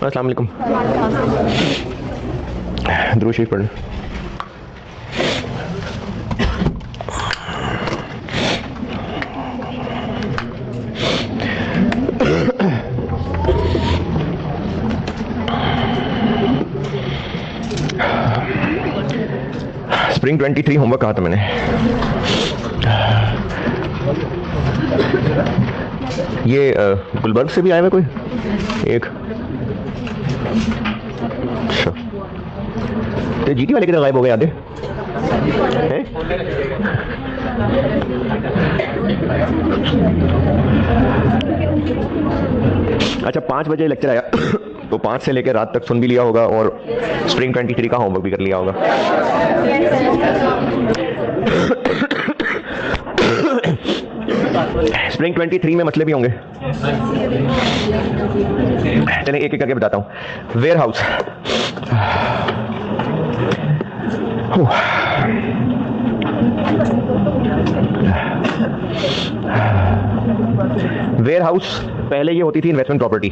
अस्सलाम वालेकुम। दुरूद शरीफ पढ़ें। स्प्रिंग 23 होमवर्क कहा था मैंने। ये गुलबर्ग से भी आया है कोई एक? अच्छा, तो जीटी वाले किधर गायब हो गए आधे हैं? अच्छा, 5 बजे लेक्चर आया तो 5 से लेकर रात तक सुन भी लिया होगा और स्प्रिंग 23 का होमवर्क भी कर लिया होगा। स्प्रिंग 23 में मसले भी होंगे। चलिए एक एक करके बताता हूं। वेयर हाउस, वेयर हाउस पहले ये होती थी इन्वेस्टमेंट प्रॉपर्टी।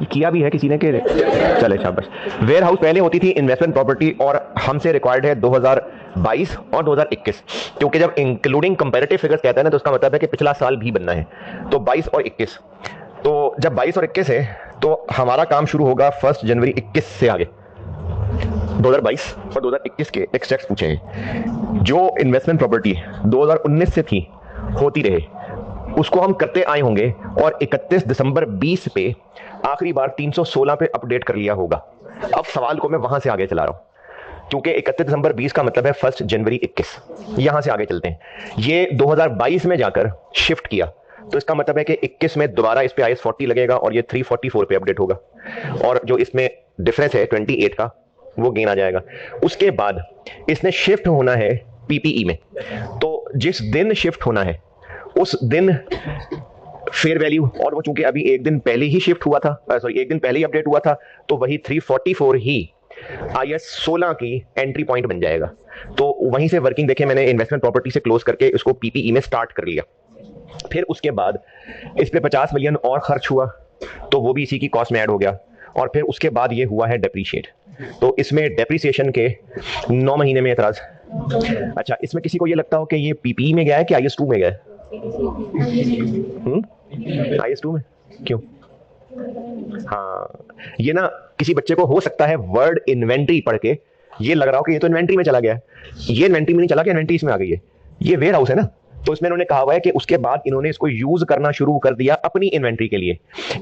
किया भी है किसी ने के, चले शाबाश। वेयर हाउस पहले होती थी इन्वेस्टमेंट प्रॉपर्टी और हमसे रिक्वायर्ड है 2022 और 2021, क्योंकि जब इंक्लूडिंग कंपैरेटिव फिगर्स कहते हैं ना तो उसका मतलब है कि पिछला साल भी बनना है। तो 22 और 21, तो जब 22 और 21 है तो हमारा काम शुरू होगा 1 जनवरी 21 से आगे। 2022 और 2021 के एक्सट्रैक्ट्स पूछे हैं। जो इन्वेस्टमेंट प्रॉपर्टी 2019 से थी होती रहे उसको हम करते आए होंगे और 31 दिसंबर 20 पे आखिरी बार 316 पे अपडेट कर लिया होगा। अब सवाल को मैं वहां से आगे चला रहा हूं, क्योंकि 31 दिसंबर 20 का मतलब है 1 जनवरी 21। यहां से आगे चलते हैं। ये 2022 में जाकर शिफ्ट किया तो इसका मतलब है कि 21 में दोबारा इस पे IAS 40 लगेगा और ये 344 पे अपडेट होगा, और जो इसमें डिफरेंस है 28 का वो गेन आ जाएगा। उसके बाद इसने शिफ्ट होना है PPE में, तो जिस दिन शिफ्ट होना है उस दिन फेयर वैल्यू, और वो चूंकि अभी एक दिन पहले ही शिफ्ट हुआ था, सॉरी एक दिन पहले ही अपडेट हुआ था, तो वही 344 ही IAS 16 की एंट्री पॉइंट बन जाएगा। तो वहीं से वर्किंग देखें, मैंने इन्वेस्टमेंट प्रॉपर्टी से क्लोज करके इसको PPE में स्टार्ट कर लिया। फिर उसके बाद इस पे 50 मिलियन और खर्च हुआ तो वो भी इसी की कॉस्ट में ऐड हो गया, और फिर उसके बाद ये हुआ है डेप्रीशिएट। तो इसमें डेप्रीसिएशन के 9 महीने में एतराज। अच्छा, इसमें किसी को ये लगता हो कि ये PPE में गया है कि IAS 2 में गया है? IAS 2 में क्यों? हाँ, ये ना किसी बच्चे को हो सकता है वर्ड इन्वेंट्री पढ़ के ये लग रहा हो कि ये तो इन्वेंट्री में चला गया है। ये इन्वेंट्री में नहीं चला गया, इन्वेंट्री इसमें आ गई है। ये वेयर हाउस है ना, तो इसमें इन्होंने कहा हुआ है कि उसके बाद इन्होंने इसको यूज करना शुरू कर दिया अपनी इन्वेंट्री के लिए।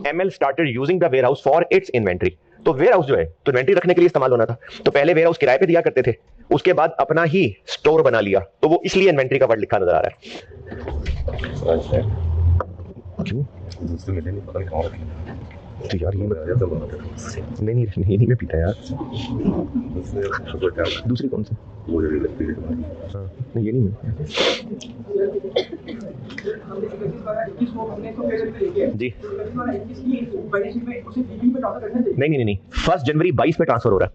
ML started using the warehouse for its inventory. तो वेयर हाउस जो है तो इन्वेंट्री रखने के लिए इस्तेमाल होना था, तो पहले वेयर हाउस किराए पे दिया करते थे, उसके बाद अपना ही स्टोर बना लिया, तो वो इसलिए इन्वेंट्री का वर्ड लिखा नजर आ रहा है। क्यों? तो यार ये नहीं मैं पीता यार। दूसरी कौन सी? हाँ, नहीं ये नहीं मैं जी। नहीं 1 जनवरी 22 पे ट्रांसफर हो रहा है।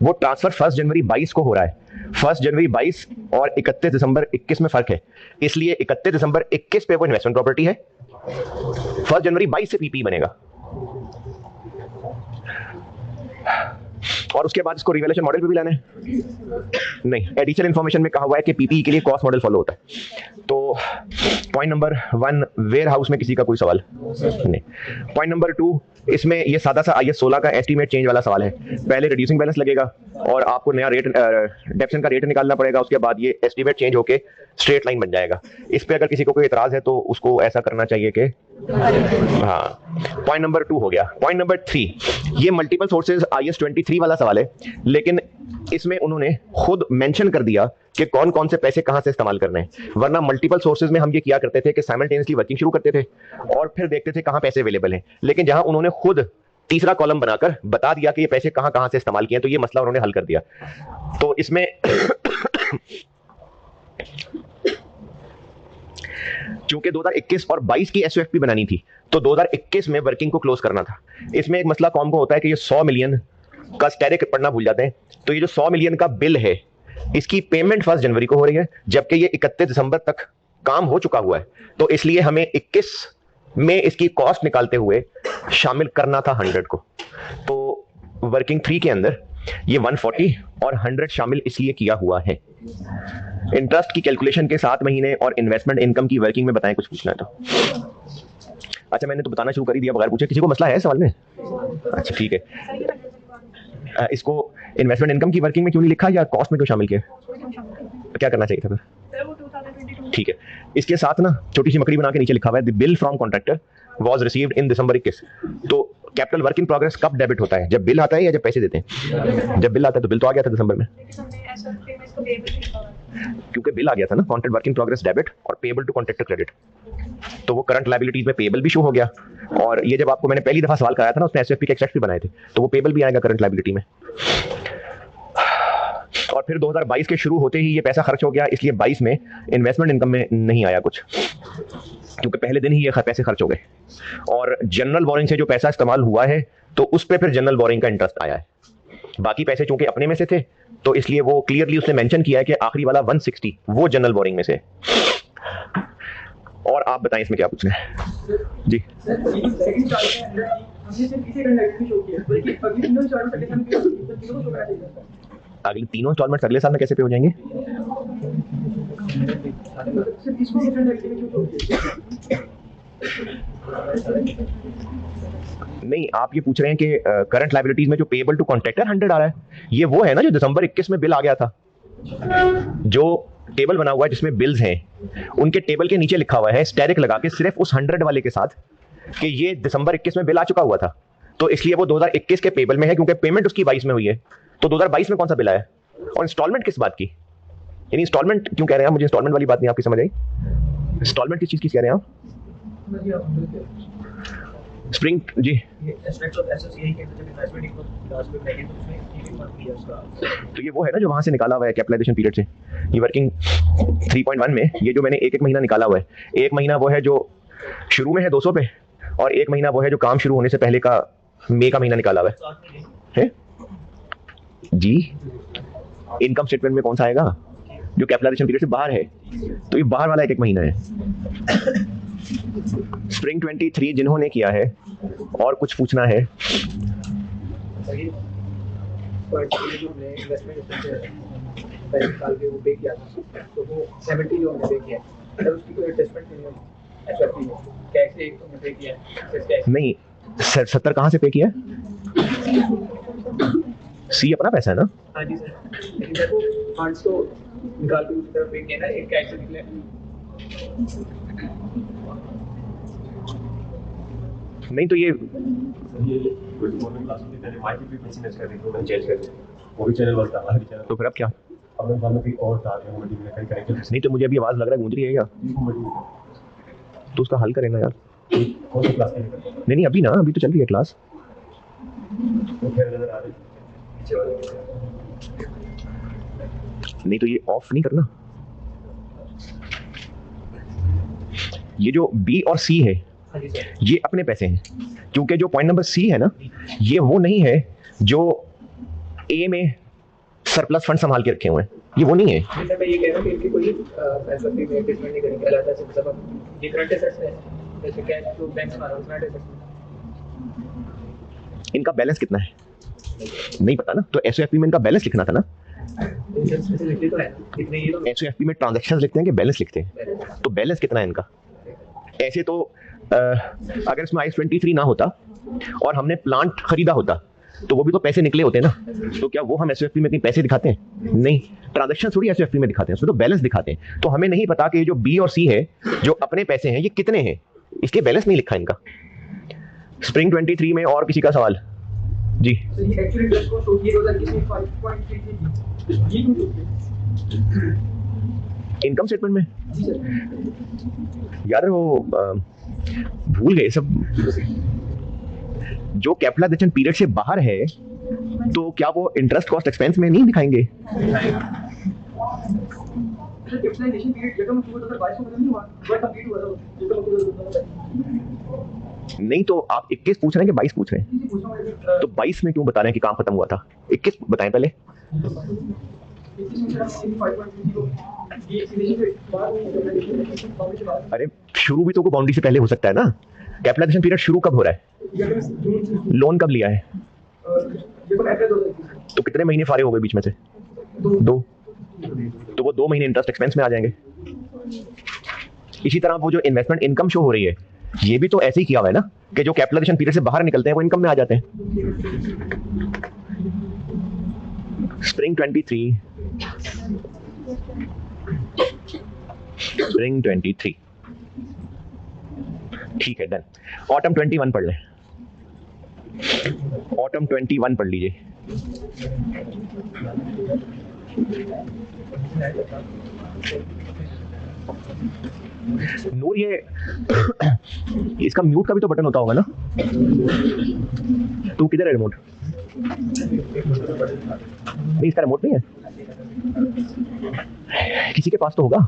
वो ट्रांसफर 1 जनवरी 22 को हो रहा है। 1 जनवरी 22 और 31 दिसंबर 21 में फर्क है, इसलिए 31 दिसंबर 21 पे वो इन्वेस्टमेंट प्रॉपर्टी है, 1 जनवरी 22 से PPE बनेगा। और उसके बाद इसको रिवैल्यूएशन मॉडल पे भी लाना है? नहीं, एडिशनल इंफॉर्मेशन में कहा हुआ है कि PPE के लिए कॉस्ट मॉडल फॉलो होता है। तो पॉइंट नंबर 1 वेयर हाउस में किसी का कोई सवाल नहीं। पॉइंट नंबर 2, इसमें ये सादा सा IAS 16 का एस्टीमेट चेंज वाला सवाल है। पहले रिड्यूसिंग बैलेंस लगेगा और आपको नया रेट डेप्शन का रेट निकालना पड़ेगा, उसके बाद ये एस्टीमेट चेंज होके स्ट्रेट लाइन बन जाएगा। इस पे अगर किसी को कोई एतराज है तो उसको ऐसा करना चाहिए कि हाँ। पॉइंट नंबर 2 हो गया। पॉइंट नंबर 3, ये मल्टीपल सोर्सेज IAS 23 वाला सवाल है, लेकिन इसमें उन्होंने खुद मेंशन कर दिया कि कौन कौन से पैसे कहां से इस्तेमाल करने हैं। वरना मल्टीपल सोर्सेज में हम ये किया करते थे कि साइमल्टेनियसली वर्किंग शुरू करते थे और फिर देखते थे कहां पैसे अवेलेबल हैं, लेकिन जहां उन्होंने खुद तीसरा कॉलम बनाकर बता दिया कि ये पैसे कहां कहां से इस्तेमाल किए, तो ये मसला उन्होंने हल कर दिया। तो इसमें चूंकि 2021 और 22 की SOFP बनानी थी, तो 2021 में वर्किंग को क्लोज करना था। इसमें एक मसला कौन को होता है कि ये 100 मिलियन का स्टैटिक पढ़ना भूल जाते हैं, तो ये जो 100 मिलियन का बिल है इसकी पेमेंट 1 जनवरी को हो रही है, जबकि ये 31 दिसंबर तक काम हो चुका हुआ है। तो इसलिए हमें 21 में इसकी कॉस्ट निकालते हुए शामिल करना था 100 को, तो वर्किंग 3 के अंदर ये 140 और 100 शामिल इसलिए किया हुआ है। इंटरेस्ट की कैलकुलेशन के 7 महीने और इन्वेस्टमेंट इनकम की वर्किंग में बताएं, कुछ पूछना है तो। अच्छा, मैंने तो बताना शुरू कर ही दिया बगैर पूछे। किसी को मसला है सवाल में? अच्छा ठीक है। इसको इन्वेस्टमेंट इनकम की वर्किंग में क्यों नहीं लिखा, या कॉस्ट में क्यों शामिल किया? क्या करना चाहिए था फिर? ठीक है, इसके साथ ना छोटी सी मकड़ी बना के नीचे लिखा हुआ है, the bill from contractor was received in दिसंबर 21। तो कैपिटल वर्क इन प्रोग्रेस कब डेबिट होता है? जब बिल आता है या जब पैसे देते हैं? जब बिल आता है, तो बिल तो आ गया था दिसंबर में, क्योंकि बिल आ गया था ना। Contract work in progress debit और पेबल टू कॉन्ट्रैक्टर क्रेडिट, तो वो करंट लायबिलिटीज में पेबल भी शो हो गया। और ये जब आपको मैंने पहली दफा सवाल कराया था ना, उसमें एसएफपी के एक्सट्रैक्ट भी बनाए थे, तो वो पेबल भी आएगा करंट लायबिलिटी में। और फिर 2022 के शुरू होते ही ये पैसा खर्च हो गया, इसलिए 22 में इन्वेस्टमेंट इनकम में नहीं आया कुछ, क्योंकि पहले दिन ही ये पैसे खर्च हो गए। और जनरल बोरिंग से जो पैसा इस्तेमाल हुआ है, तो उस पर फिर जनरल बोरिंग का इंटरेस्ट आया है। बाकी पैसे चूंकि अपने में से थे, तो इसलिए वो क्लियरली उसने मेंशन किया है कि आखिरी वाला 160 वो जनरल बोरिंग में से। और आप बताएं इसमें क्या पूछना है जी? अगले तीनों इंस्टॉलमेंट अगले साल में कैसे पे हो जाएंगे? नहीं, आप ये पूछ रहे हैं कि करंट लायबिलिटीज में जो पेएबल टू कॉन्ट्रैक्टर 100 आ रहा है, ये वो है ना जो दिसंबर 21 में बिल आ गया था। जो टेबल बना हुआ है जिसमें बिल्स हैं, उनके टेबल के नीचे लिखा हुआ है स्टेरिक लगा के सिर्फ उस 100 वाले के साथ कि ये दिसंबर 21 में बिल आ चुका हुआ था, तो इसलिए वो 2021 के पेबल में है, क्योंकि पेमेंट उसकी 22 में हुई है। तो 2022 में कौन सा बिल आया? और इंस्टॉलमेंट किस बात की? यानी इंस्टॉलमेंट क्यों कह रहे हैं आप? मुझे इंस्टॉलमेंट वाली बात नहीं आपकी समझ आई। इंस्टॉलमेंट किस चीज की कह रहे हैं आप? स्प्रिंग जी, तो ये वो है ना जो वहां से निकाला हुआ है कैपिटलाइजेशन पीरियड से। ये वर्किंग 3.1 में ये जो मैंने एक महीना निकाला हुआ है, एक महीना वो है जो शुरू में है 200 पे, और एक महीना वो है जो काम शुरू होने से पहले का मई का महीना निकाला हुआ है जी। इनकम स्टेटमेंट में कौन सा आएगा? जो कैपिटलाइजेशन पीरियड से बाहर है, तो ये बाहर वाला एक महीना है। स्प्रिंग 23 जिन्होंने किया है, और कुछ पूछना है? नहीं, 70 कहाँ से पे किया? सी अपना पैसा है ना। हाँ जी सर, लेकिन देखो फंड्स तो निकाल के उस तरफ पे किया ना, एक कैश निकले। नहीं तो ये मॉर्निंग क्लास में पहले माइक भी बिजनेस कर रही थी, मैं चेंज कर दिया, वो भी चैनल वाला हमारा भी चैनल। तो फिर अब क्या? अब मैं सामने और था जो मुझे कहीं करेक्ट नहीं, तो मुझे अभी आवाज लग रहा है गूंज रही है क्या? तो उसका हल करें ना यार। कौन सी क्लास? नहीं नहीं अभी ना, अभी तो चल रही है क्लास। तो फिर नजर आ रही नहीं, तो ये ऑफ नहीं करना। ये जो बी और सी है ये अपने पैसे हैं, क्योंकि जो पॉइंट नंबर सी है ना, ये वो नहीं है जो ए में सरप्लस फंड संभाल के रखे हुए हैं, ये वो नहीं है। मैं ये कह रहा हूं कि इनकी कोई पैसा भी में इन्वेस्टमेंट नहीं करेंगे, अलग से मतलब ये करंट एसेट्स है, जैसे कैश फ्लो बैंक में आ रहा है, करंट एसेट्स। इनका बैलेंस कितना है नहीं पता ना, तो एसओएफपी में इनका बैलेंस लिखना था ना। एसओएफपी में ट्रांजैक्शंस लिखते हैं कि बैलेंस लिखते हैं? तो बैलेंस कितना है इनका? ऐसे तो अगर इसमें आईएस 23 ना होता और हमने प्लांट खरीदा होता, तो वो भी तो पैसे निकले होते ना। तो क्या वो हम एसओएफपी में कहीं पैसे दिखाते हैं? नहीं, ट्रांजैक्शन थोड़ी एसओएफपी में दिखाते हैं, उसमें तो बैलेंस दिखाते हैं। तो हमें नहीं पता कि जो बी और सी है जो अपने पैसे हैं ये कितने हैं, इसलिए बैलेंस नहीं लिखा इनका। स्प्रिंग 23 में और किसी का सवाल जी? इनकम स्टेटमेंट में यार वो भूल गए सब। जो कैपिटलाइजेशन पीरियड से बाहर है, तो क्या वो इंटरेस्ट कॉस्ट एक्सपेंस में नहीं दिखाएंगे? नहीं, तो आप 21 पूछ रहे हैं कि 22 पूछ रहे हैं? तो 22 में क्यों बता रहे हैं कि काम खत्म हुआ था? 21 बताएं पहले। अरे शुरू भी तो बाउंड्री से पहले हो सकता है ना। कैपिटलाइजेशन पीरियड शुरू कब हो रहा है? लोन कब लिया है? तो कितने महीने फारे हो गए बीच में से? 2। तो वो 2 महीने इंटरेस्ट एक्सपेंस में आ जाएंगे। इसी तरह वो जो इन्वेस्टमेंट इनकम शो हो रही है, ये भी तो ऐसे ही किया हुआ है ना कि जो कैपिटलाइजेशन पीरियड से बाहर निकलते हैं वो इनकम में आ जाते हैं। स्प्रिंग 23, स्प्रिंग 23, ठीक है, डन। ऑटम 21 पढ़ लें, ऑटम 21 पढ़ लीजिए। नूर, ये इसका म्यूट का भी तो बटन होता होगा ना? तू किधर है रिमोट? नहीं, इसका रिमोट नहीं है, किसी के पास तो होगा।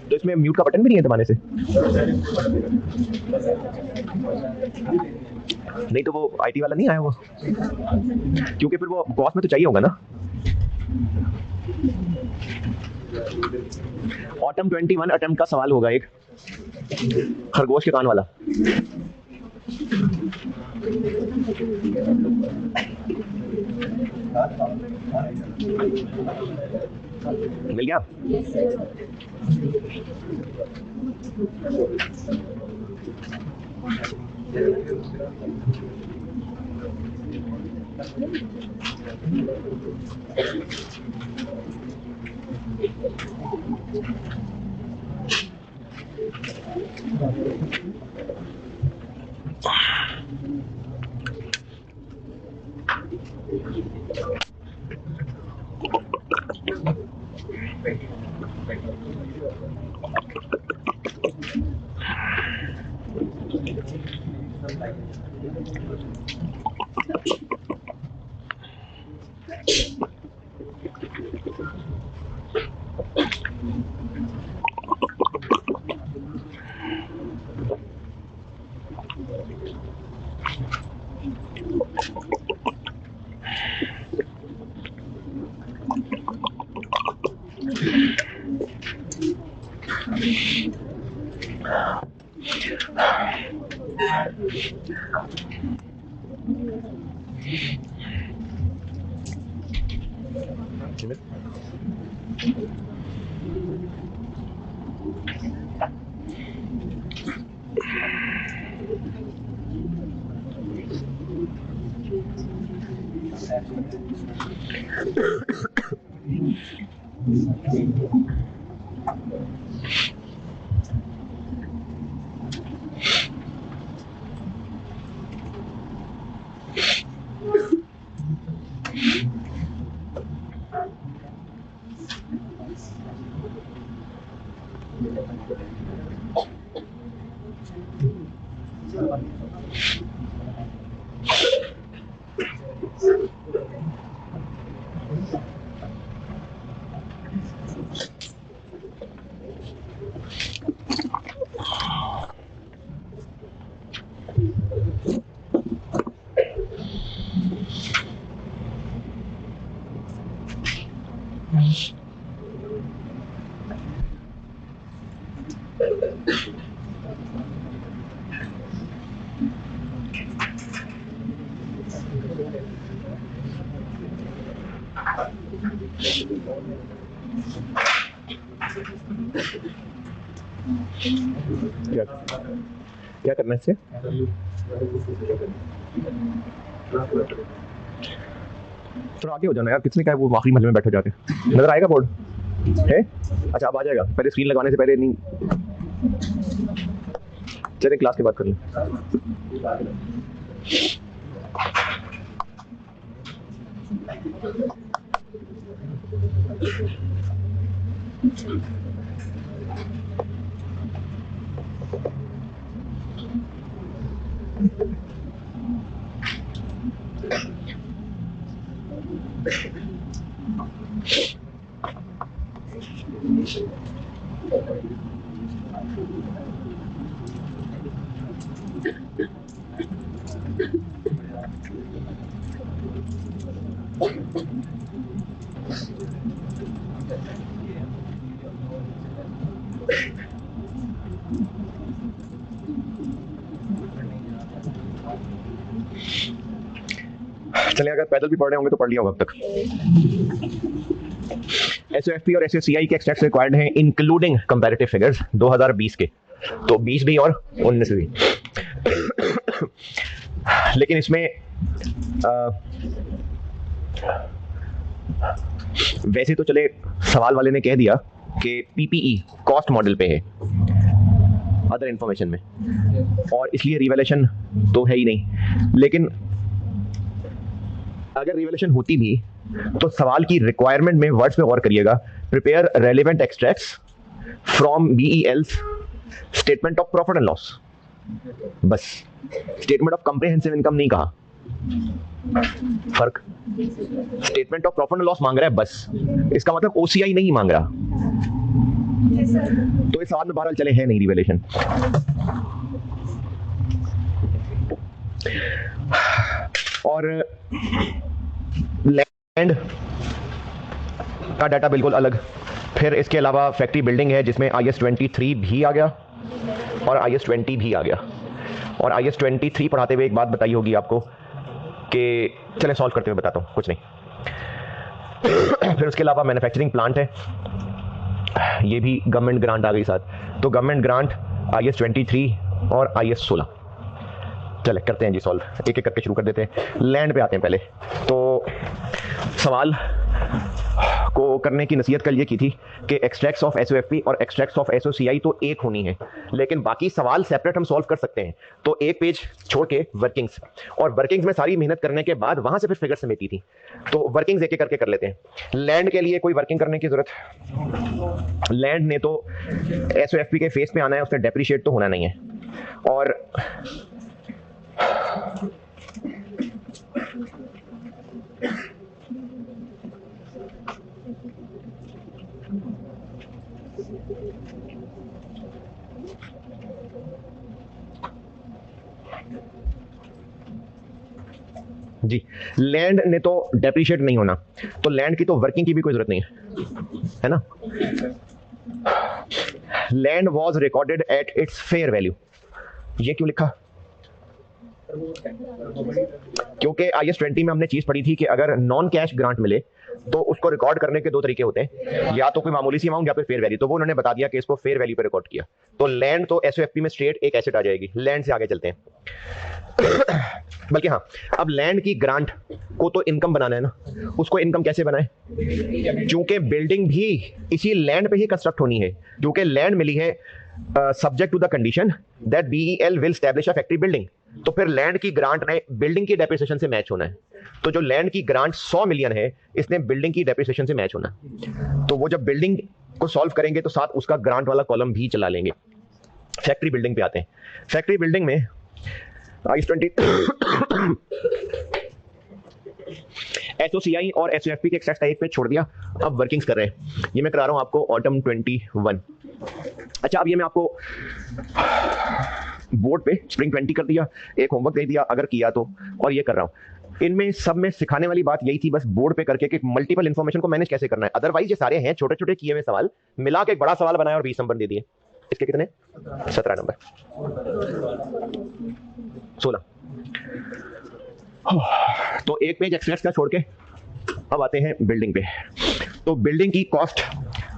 तो इसमें म्यूट का बटन भी नहीं है दबाने से? नहीं तो वो आईटी वाला नहीं आया वो, क्योंकि फिर वो बॉस में तो चाहिए होगा ना। ऑटम 21 अटेम्प्ट का सवाल होगा एक, खरगोश के कान वाला। मिल गया? क्या करना है इससे? थोड़ा आगे हो जाना यार, किसने कहा वो आखिरी महल में बैठे जाके? नजर आएगा बोर्ड है? अच्छा अब आ जाएगा, पहले स्क्रीन लगाने से पहले नहीं। चलिए क्लास के बाद कर लें। चलिए अगर पैदल भी पढ़ रहे होंगे तो पढ़ लिया होगा अब तक। एसओएफपी और एसओसीआई के एक्सट्रैक्ट्स रिक्वायर्ड हैं इंक्लूडिंग कंपैरेटिव फिगर्स 2020 के, तो 20 भी और 19 भी। लेकिन इसमें वैसे तो चले सवाल वाले ने कह दिया कि पीपीई कॉस्ट मॉडल पे है अदर इंफॉर्मेशन में, और इसलिए रिवैल्यूएशन तो है ही नहीं। लेकिन अगर रिवैल्यूएशन होती भी तो सवाल की रिक्वायरमेंट में वर्ड्स पे गौर करिएगा, prepare relevant extracts from BEL's statement of profit and loss, बस स्टेटमेंट ऑफ कंप्रिहेंसिव इनकम नहीं कहा। फर्क, statement of profit and loss मांग रहा है बस, इसका मतलब ओसीआई नहीं मांग रहा। तो इस सवाल में बहरहाल चले है नहीं रिवैल्यूएशन। और लैंड का डाटा बिल्कुल अलग। फिर इसके अलावा फैक्ट्री बिल्डिंग है जिसमें IS 23 भी आ गया और IS 20 भी आ गया। और IS 23 पढ़ाते हुए एक बात बताई होगी आपको कि चलें सॉल्व करते हुए बताता हूँ, कुछ नहीं। फिर उसके अलावा मैन्युफैक्चरिंग प्लांट है, ये भी गवर्नमेंट ग्रांट आ गई साथ, तो गवर्नमेंट ग्रांट IS 23 और IS 16। चले करते हैं जी सॉल्व, एक एक करके शुरू कर देते हैं। लैंड पे आते हैं पहले। तो सवाल को करने की नसीहत कल ये की थी कि एक्सट्रैक्ट्स ऑफ एसओएफपी और एक्सट्रैक्ट्स ऑफ एसओसीआई तो एक होनी है, लेकिन बाकी सवाल सेपरेट हम सॉल्व कर सकते हैं। तो एक पेज छोड़ के वर्किंग्स, और वर्किंग्स में सारी मेहनत करने के बाद वहां से फिर फिगर समेटी थी, तो वर्किंग्स एक एक करके कर लेते हैं। लैंड के लिए कोई वर्किंग करने की जरूरत, लैंड ने तो एसओएफपी के फेस पे आना है, उसने डेप्रिशिएट तो होना नहीं है। और जी लैंड ने तो डेप्रिशिएट नहीं होना, तो लैंड की तो वर्किंग की भी कोई जरूरत नहीं है ना। Land was recorded at its fair value, ये क्यों लिखा? क्योंकि IS 20 में हमने चीज पढ़ी थी कि अगर नॉन कैश ग्रांट मिले तो उसको रिकॉर्ड करने के दो तरीके होते हैं, या तो कोई मामूली सी अमाउंट या फिर फेयर वैल्यू। तो वो उन्होंने बता दिया कि इसको फेयर वैल्यू पे रिकॉर्ड किया, तो लैंड तो एसओएफपी में स्ट्रेट एक एसेट आ जाएगी। लैंड से आगे चलते हैं। बल्कि हाँ, अब लैंड की ग्रांट को तो इनकम बनाना है ना, उसको इनकम कैसे बनाए? क्योंकि बिल्डिंग भी इसी लैंड पे ही कंस्ट्रक्ट होनी है, क्योंकि लैंड मिली है subject to the condition that BEL will establish a factory building. तो फिर लैंड की ग्रांट ने बिल्डिंग की डेप्रिसिएशन से मैच होना है। तो जो लैंड की ग्रांट 100 मिलियन है, इसने बिल्डिंग की डेप्रिसिएशन से मैच होना है। तो वो जब बिल्डिंग को सॉल्व करेंगे तो साथ उसका ग्रांट वाला कॉलम भी चला लेंगे। फैक्ट्री बिल्डिंग पे आते हैं। फैक्ट्री बिल्डिंग में IS 20 एसओसीआई और एसओएफपी के एक्सट्रैक्ट का एक पेज छोड़ दिया, अब वर्किंग्स कर रहे हैं। ये मैं करा रहा हूं आपको ऑटम 21। अच्छा, अब ये मैं आपको बोर्ड पे स्प्रिंग 20 कर दिया, एक होमवर्क दे दिया अगर किया तो, और ये कर रहा हूं। इनमें सब में सिखाने वाली बात यही थी बस बोर्ड पे करके कि मल्टीपल इंफॉर्मेशन को मैनेज कैसे करना है। अदरवाइज ये सारे हैं छोटे छोटे किए हुए सवाल, मिला के एक बड़ा सवाल बनाया और 20 नंबर दे दिए। इसके कितने? 17 नंबर, 16। तो एक पेज एक्सट्रैक्ट्स का छोड़ के अब आते हैं बिल्डिंग पे। तो बिल्डिंग की कॉस्ट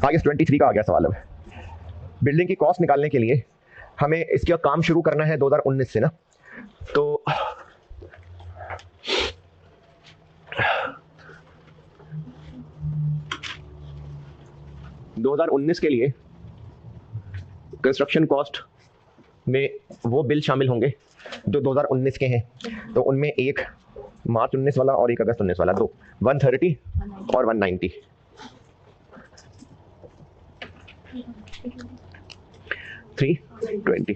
IS 23 का आ गया सवाल। अब बिल्डिंग की कॉस्ट निकालने के लिए हमें इसका काम शुरू करना है 2019 से ना। तो $2019 के लिए कंस्ट्रक्शन कॉस्ट में वो बिल शामिल होंगे जो 2019 के हैं। तो उनमें एक मार्च 19 वाला और एक अगस्त 19 वाला, दो 130 और 190। $320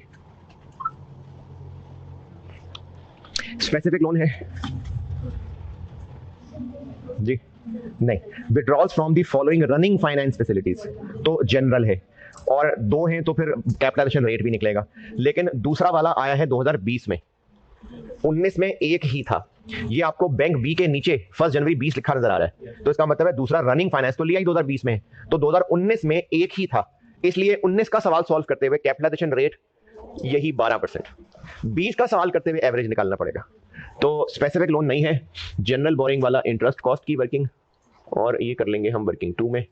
स्पेसिफिक लोन है जी नहीं। Withdrawals from the following running finance facilities तो जनरल है, और दो हैं तो फिर कैपिटलाइजेशन रेट भी निकलेगा। लेकिन दूसरा वाला आया है 2020 में, 19 में एक ही था। ये आपको बैंक बी के नीचे 1 जनवरी 20 लिखा नजर आ रहा है, तो इसका मतलब है दूसरा रनिंग फाइनेंस तो लिया ही 2020 में, तो 2019 में एक ही था। इसलिए 19 का सवाल सॉल्व करते हुए कैपिटलाइजेशन रेट यही 12%, 20 का सवाल करते हुए एवरेज निकालना पड़ेगा। तो स्पेसिफिक लोन नहीं है, जनरल बोरिंग वाला इंटरेस्ट कॉस्ट की वर्किंग, और ये कर लेंगे हम वर्किंग 2 में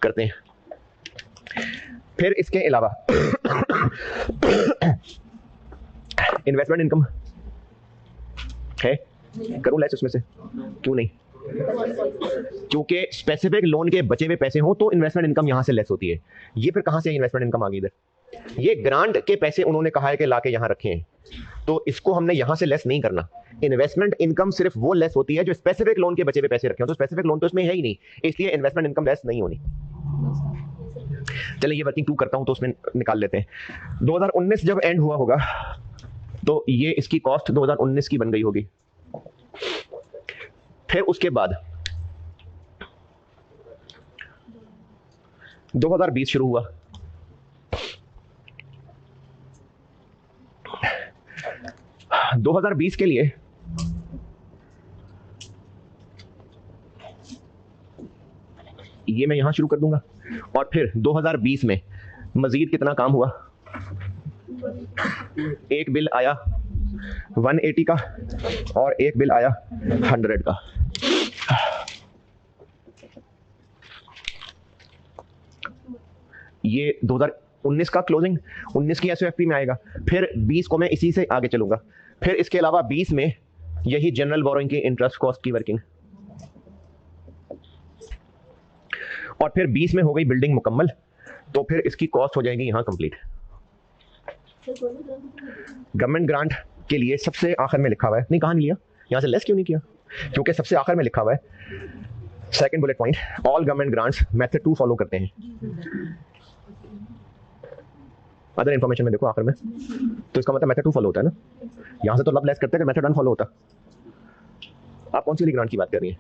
करते हैं। फिर इसके अलावा इन्वेस्टमेंट इनकम है, करूं लेस उसमें से, क्यों नहीं? क्योंकि स्पेसिफिक लोन के बचे हुए पैसे हो तो इन्वेस्टमेंट इनकम यहां से लेस होती है। ये फिर कहां से इन्वेस्टमेंट इनकम आ गई इधर? ये ग्रांट के पैसे उन्होंने कहा है कि लाके यहां रखे हैं, तो इसको हमने यहां से लेस नहीं करना। इन्वेस्टमेंट इनकम सिर्फ वो लेस होती है जो स्पेसिफिक लोन के बचे हुए पैसे रखे हो, तो स्पेसिफिक लोन तो इसमें है ही नहीं, इसलिए इन्वेस्टमेंट इनकम लेस नहीं होनी। चलिए ये वर्किंग 2 करता हूं तो उसमें निकाल लेते हैं। 2019 जब एंड हुआ होगा तो ये इसकी कॉस्ट 2019 की बन गई होगी। फिर उसके बाद 2020 शुरू हुआ, दो 2020 के लिए ये मैं यहां शुरू कर दूंगा, और फिर 2020 में मजीद कितना काम हुआ? एक बिल आया 180 का और एक बिल आया 100 का। ये 2019 का क्लोजिंग 19 की एसओएफपी में आएगा। फिर 20 को मैं इसी से आगे चलूंगा। फिर इसके अलावा 20 में यही जनरल बोरोइंग की इंटरेस्ट कॉस्ट की वर्किंग, और फिर 20 में हो गई बिल्डिंग मुकम्मल, तो फिर इसकी कॉस्ट हो जाएगी यहां कंप्लीट। गवर्नमेंट ग्रांट के लिए सबसे आखिर में लिखा हुआ है, नहीं कहां नहीं लिया, यहां से लेस क्यों नहीं किया? क्योंकि सबसे आखिर में लिखा हुआ है second bullet point, all government grants method 2 follow करते हैं। अदर इंफॉर्मेशन में देखो आखिर में, तो इसका मतलब मेथड 2 फॉलो होता है ना। यहां से तो लब लेस करते हैं कि मेथड 1 फॉलो होता। आप कौन सी वाली ग्रांट की बात कर रही हैं?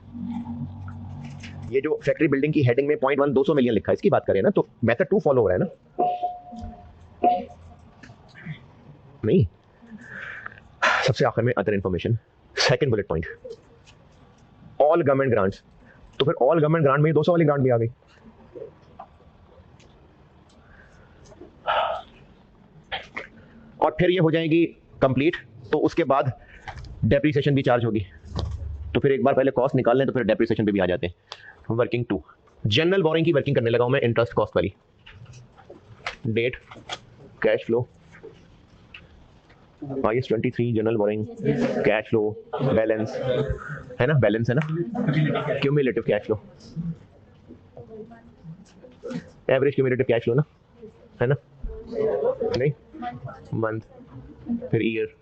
ये जो फैक्ट्री बिल्डिंग की हेडिंग में 0.1 200 मिलियन लिखा है, इसकी बात करें ना, तो मेथड 2 फॉलो हो रहा है ना। नहीं, सबसे आखिर में other information, second bullet point, all government grants, तो फिर ऑल गवर्नमेंट ग्रांट में 200 वाली ग्रांट भी आ गई। और फिर ये हो जाएगी कंप्लीट, तो उसके बाद डेप्रिसिएशन भी चार्ज होगी। तो फिर एक बार पहले कॉस्ट निकाल लें तो फिर डेप्रिसिएशन पे भी आ जाते हैं। वर्किंग 2 जनरल बोरिंग की वर्किंग करने लगा हूं मैं, इंटरेस्ट कॉस्ट वाली। Debt, cash flow, IAS 23 general borrowing, cash flow, balance है ना, बैलेंस है ना, cumulative cash flow, average cumulative cash flow ना, है ना, नहीं, मंथ, फिर ईयर,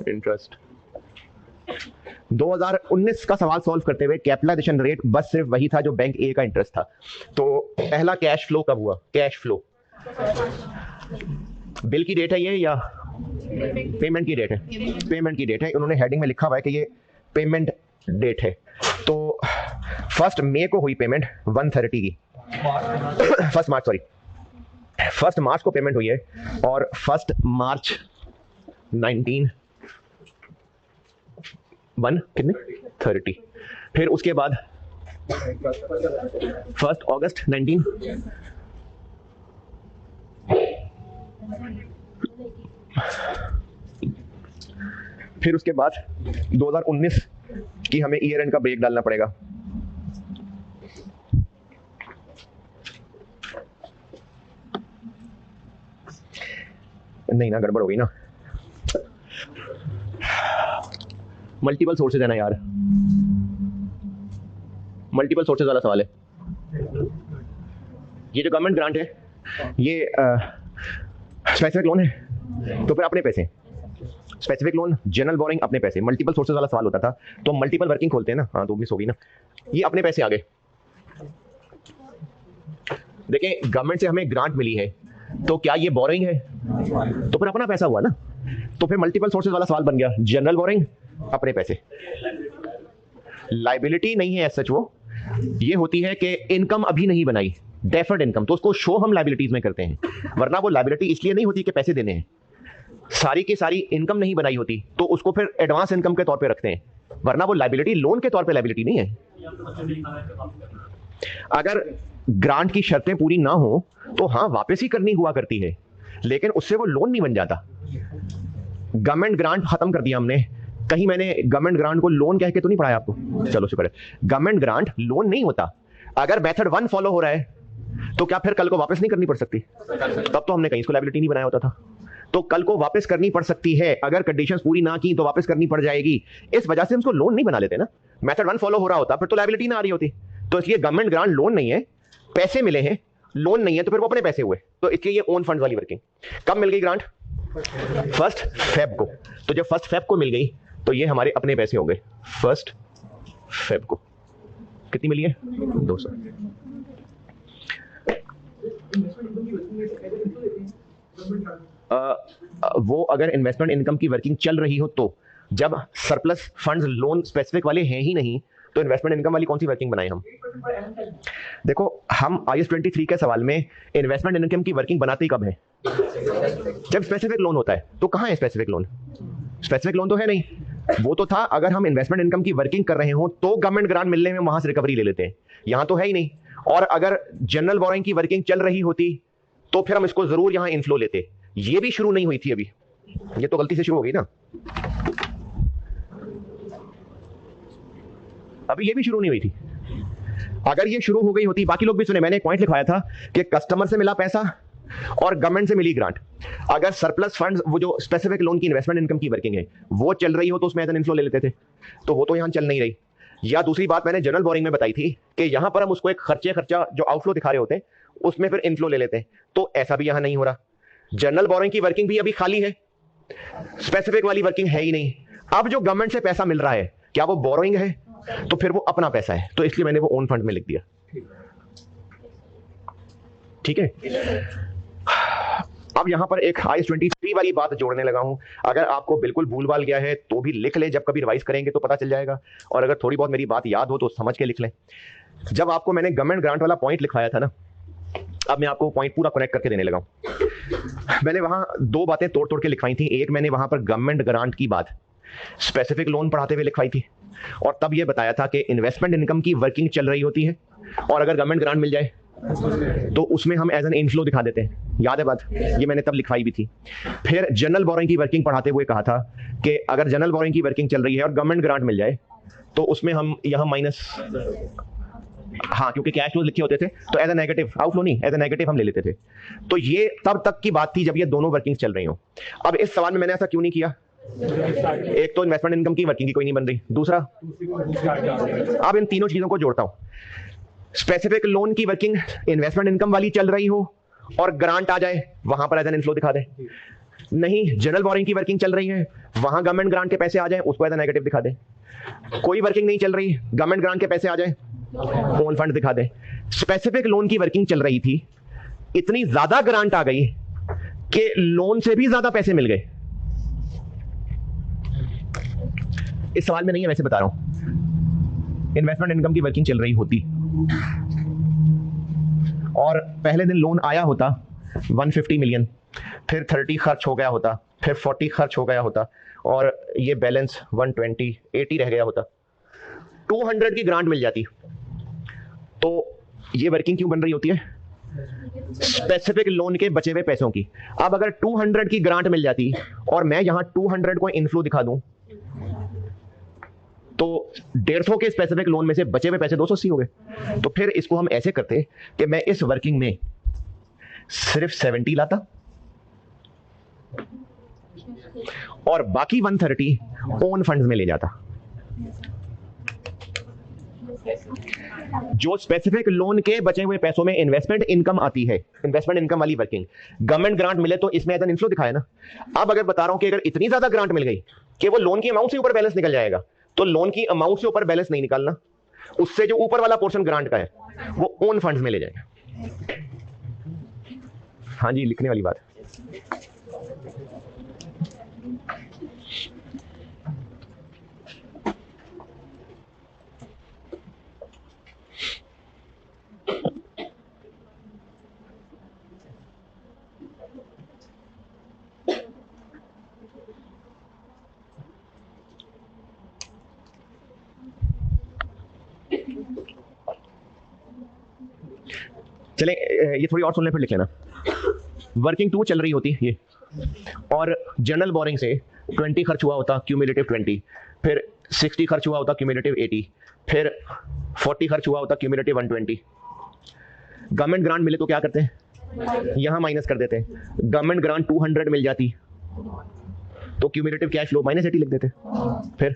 इंटरेस्ट। 2019 का सवाल सॉल्व करते हुए कैपिटलाइजेशन रेट बस सिर्फ वही था जो बैंक ए का इंटरेस्ट था। तो पहला कैश फ्लो कब हुआ? कैश फ्लो बिल की डेट है ये या पेमेंट की डेट है? पेमेंट की डेट है, उन्होंने हेडिंग में लिखा हुआ है कि ये पेमेंट डेट है। तो 1 मई को हुई पेमेंट 130 की, 1 मार्च सॉरी, 1 मार्च को पेमेंट हुई है, और 1 मार्च 19 1 कितने 30। फिर उसके बाद 1 अगस्त 19, फिर उसके बाद 2019 की हमें ईयर एंड का ब्रेक डालना पड़ेगा। नहीं ना, गड़बड़ हो गई ना, मल्टीपल सोर्सेज है ना यार, मल्टीपल सोर्सेज वाला सवाल है। ये जो गवर्नमेंट ग्रांट है ये स्पेसिफिक लोन है, तो फिर अपने पैसे, स्पेसिफिक लोन, जनरल बोरिंग, अपने पैसे। मल्टीपल सोर्सेज वाला सवाल होता था तो मल्टीपल वर्किंग खोलते हैं ना, हाँ तो मिस हो गई ना। ये अपने पैसे आ गए। देखें गवर्नमेंट से हमें ग्रांट मिली है तो क्या ये बोरिंग है? तो फिर अपना पैसा हुआ ना। तो फिर मल्टीपल सोर्सेज वाला सवाल बन गया, जनरल बोरिंग, अपने पैसे। लाइबिलिटी नहीं है सच, वो ये होती है कि इनकम अभी नहीं बनाई, डेफर्ड इनकम, तो उसको शो हम लाइबिलिटीज में करते हैं, वरना वो लाइबिलिटी इसलिए नहीं होती कि पैसे देने हैं। सारी की सारी इनकम नहीं बनाई होती तो उसको फिर एडवांस इनकम के तौर पे रखते हैं, वरना वो लाइबिलिटी लोन के तौर पे लाइबिलिटी नहीं है। अगर ग्रांट की शर्तें पूरी ना हो तो हाँ वापस ही करनी हुआ करती है, लेकिन उससे वो लोन नहीं बन जाता। गवर्नमेंट ग्रांट खत्म कर दिया हमने। कहीं मैंने गवर्नमेंट ग्रांट को लोन कह के तो नहीं पढ़ाया आपको? चलो शुक्र है। गवर्नमेंट ग्रांट लोन नहीं होता। अगर मेथड 1 फॉलो हो रहा है तो क्या फिर कल को वापस नहीं करनी पड़ सकती? तब तो हमने कहीं इसको लायबिलिटी नहीं बनाया होता था। तो कल को वापस करनी पड़ सकती है, अगर कंडीशंस पूरी ना की तो वापस करनी पड़ जाएगी। इस वजह से हम इसको लोन नहीं बना लेते ना। मेथड 1 फॉलो हो रहा होता फिर तो लायबिलिटी ना आ रही होती। तो इसलिए गवर्नमेंट ग्रांट लोन नहीं है, पैसे मिले हैं, लोन नहीं है, तो फिर वो अपने पैसे हुए। तो इसलिए ये ओन फंड वाली वर्किंग। कब मिल गई ग्रांट? 1 फेब को। तो जब 1 फेब को मिल गई तो ये हमारे अपने पैसे हो गए 1 फेब को। कितनी मिली है? 200। वो अगर इन्वेस्टमेंट इनकम की वर्किंग चल रही हो तो, जब सरप्लस फंड्स लोन स्पेसिफिक वाले हैं ही नहीं तो इन्वेस्टमेंट इनकम वाली कौन सी वर्किंग बनाए हम? देखो, हम IAS 23 के सवाल में इन्वेस्टमेंट इनकम की वर्किंग बनाते ही कब है? जब स्पेसिफिक लोन होता है। तो कहां है स्पेसिफिक लोन? स्पेसिफिक लोन तो है नहीं। वो तो था अगर हम इन्वेस्टमेंट इनकम की वर्किंग कर रहे हो तो गवर्नमेंट ग्रांट मिलने में वहां से रिकवरी ले लेते हैं। यहां तो है ही नहीं। और अगर जनरल बोरोइंग की वर्किंग चल रही होती तो फिर हम इसको जरूर यहां इनफ्लो लेते। ये भी शुरू नहीं हुई थी अभी, ये तो गलती से शुरू हो गई ना। अभी ये भी शुरू नहीं हुई थी। अगर ये शुरू हो गई होती, बाकी लोग भी सुने, मैंने एक पॉइंट लिखवाया था कि कस्टमर से मिला पैसा और गवर्नमेंट से मिली ग्रांट। अगर सरप्लस फंड्स, वो जो स्पेसिफिक लोन की इन्वेस्टमेंट इनकम की वर्किंग है, वो चल रही हो तो उसमें एज एन इनफ्लो ले लेते थे। तो वो तो यहां चल नहीं रही। या दूसरी बात मैंने जनरल बोरिंग में बताई थी कि यहां पर हम उसको एक खर्चा जो आउटफ्लो दिखा रहे होते हैं उसमें फिर इनफ्लो ले लेते हैं। तो ऐसा भी यहां नहीं हो रहा। जनरल बोरिंग की वर्किंग भी अभी खाली है, स्पेसिफिक वाली वर्किंग है ही नहीं। अब जो गवर्नमेंट से पैसा मिल रहा है क्या वो बोरोइंग है? तो फिर वो अपना पैसा है, तो इसलिए मैंने वो ओन फंड में लिख दिया। ठीक है। अब यहां पर एक IAS 23 वाली बात जोड़ने लगा हूं। अगर आपको बिल्कुल भूल-भाल गया है तो भी लिख ले, जब कभी रिवाइज करेंगे तो पता चल जाएगा। और अगर थोड़ी बहुत मेरी बात याद हो तो समझ के लिख लें। जब आपको मैंने गवर्नमेंट ग्रांट वाला पॉइंट लिखवाया था ना, अब मैं आपको पॉइंट पूरा कनेक्ट करके देने लगा हूं। मैंने वहां 2 बातें तोड़ के लिखवाई थी। एक, मैंने वहां पर गवर्नमेंट ग्रांट की बात स्पेसिफिक लोन पढ़ाते हुए लिखवाई थी और तब यह बताया था कि इन्वेस्टमेंट इनकम की वर्किंग चल रही होती है और अगर गवर्नमेंट ग्रांट मिल जाए तो उसमें हम एज एन इनफ्लो दिखा देते हैं। याद है बात? ये मैंने तब लिखवाई भी थी। फिर जनरल बोरोइंग की वर्किंग पढ़ाते हुए कहा था कि अगर जनरल बोरोइंग की वर्किंग चल रही है और गवर्नमेंट ग्रांट मिल जाए तो उसमें हम यहां माइनस, हाँ, क्योंकि कैश फ्लो लिखे होते थे तो एज ए नेगेटिव, आउटफ्लो नहीं, एज ए नेगेटिव हम ले लेते थे। तो ये तब तक की बात थी जब ये दोनों वर्किंग चल रही हो। अब इस सवाल में मैंने ऐसा क्यों नहीं किया? एक तो इन्वेस्टमेंट इनकम की वर्किंग की कोई नहीं बन रही, दूसरा, अब इन तीनों चीजों को जोड़ता हूं। स्पेसिफिक लोन की वर्किंग इन्वेस्टमेंट इनकम वाली चल रही हो और ग्रांट आ जाए, वहां पर एज एन इनफ्लो दिखा दे। नहीं, जनरल बोरिंग की वर्किंग चल रही है, वहां गवर्नमेंट ग्रांट के पैसे आ जाए, उसको एज ए नेगेटिव दिखा दे। कोई वर्किंग नहीं चल रही, गवर्नमेंट ग्रांट के पैसे आ जाए, ओन फंड दिखा दे। स्पेसिफिक लोन की वर्किंग चल रही थी, इतनी ज्यादा ग्रांट आ गई कि लोन से भी ज्यादा पैसे मिल गए। इस सवाल में नहीं है, वैसे बता रहा हूं। इन्वेस्टमेंट इनकम की वर्किंग चल रही होती और पहले दिन लोन आया होता 150 मिलियन, फिर 30 खर्च हो गया होता, फिर 40 खर्च हो गया होता और ये बैलेंस 120, 80 रह गया होता। 200 की ग्रांट मिल जाती तो ये वर्किंग क्यों बन रही होती है? स्पेसिफिक लोन के बचे हुए पैसों की। अब अगर 200 की ग्रांट मिल जाती और मैं यहां 200 को इनफ्लो दिखा दूं तो 150 के स्पेसिफिक लोन में से बचे हुए पैसे 280 हो गए। तो फिर इसको हम ऐसे करते कि मैं इस वर्किंग में सिर्फ 70 लाता और बाकी 130 ओन फंड्स में ले जाता। जो स्पेसिफिक लोन के बचे हुए पैसों में इन्वेस्टमेंट इनकम आती है, इन्वेस्टमेंट इनकम वाली वर्किंग, गवर्नमेंट ग्रांट मिले तो इसमें एज एन इनफ्लो दिखाया ना। अब अगर बता रहा हूं कि अगर इतनी ज्यादा ग्रांट मिल गई कि वो लोन की अमाउंट से ऊपर बैलेंस निकल जाएगा, तो लोन की अमाउंट से ऊपर बैलेंस नहीं निकालना, उससे जो ऊपर वाला पोर्शन ग्रांट का है वो ओन फंड्स में ले जाएगा। हाँ जी, लिखने वाली बात। चले, ये थोड़ी और सुन ले फिर लिख लेना। वर्किंग 2 चल रही होती है ये और जनरल बोरिंग से 20 खर्च हुआ होता क्यूमुलेटिव 20, फिर 60 खर्च हुआ होता क्यूमुलेटिव 80, फिर 40 खर्च हुआ होता क्यूमुलेटिव 120। गवर्नमेंट ग्रांट मिले तो क्या करते हैं, यहां माइनस कर देते हैं। गवर्नमेंट ग्रांट 200 मिल जाती तो क्यूमुलेटिव कैश फ्लो -80 लिख देते, फिर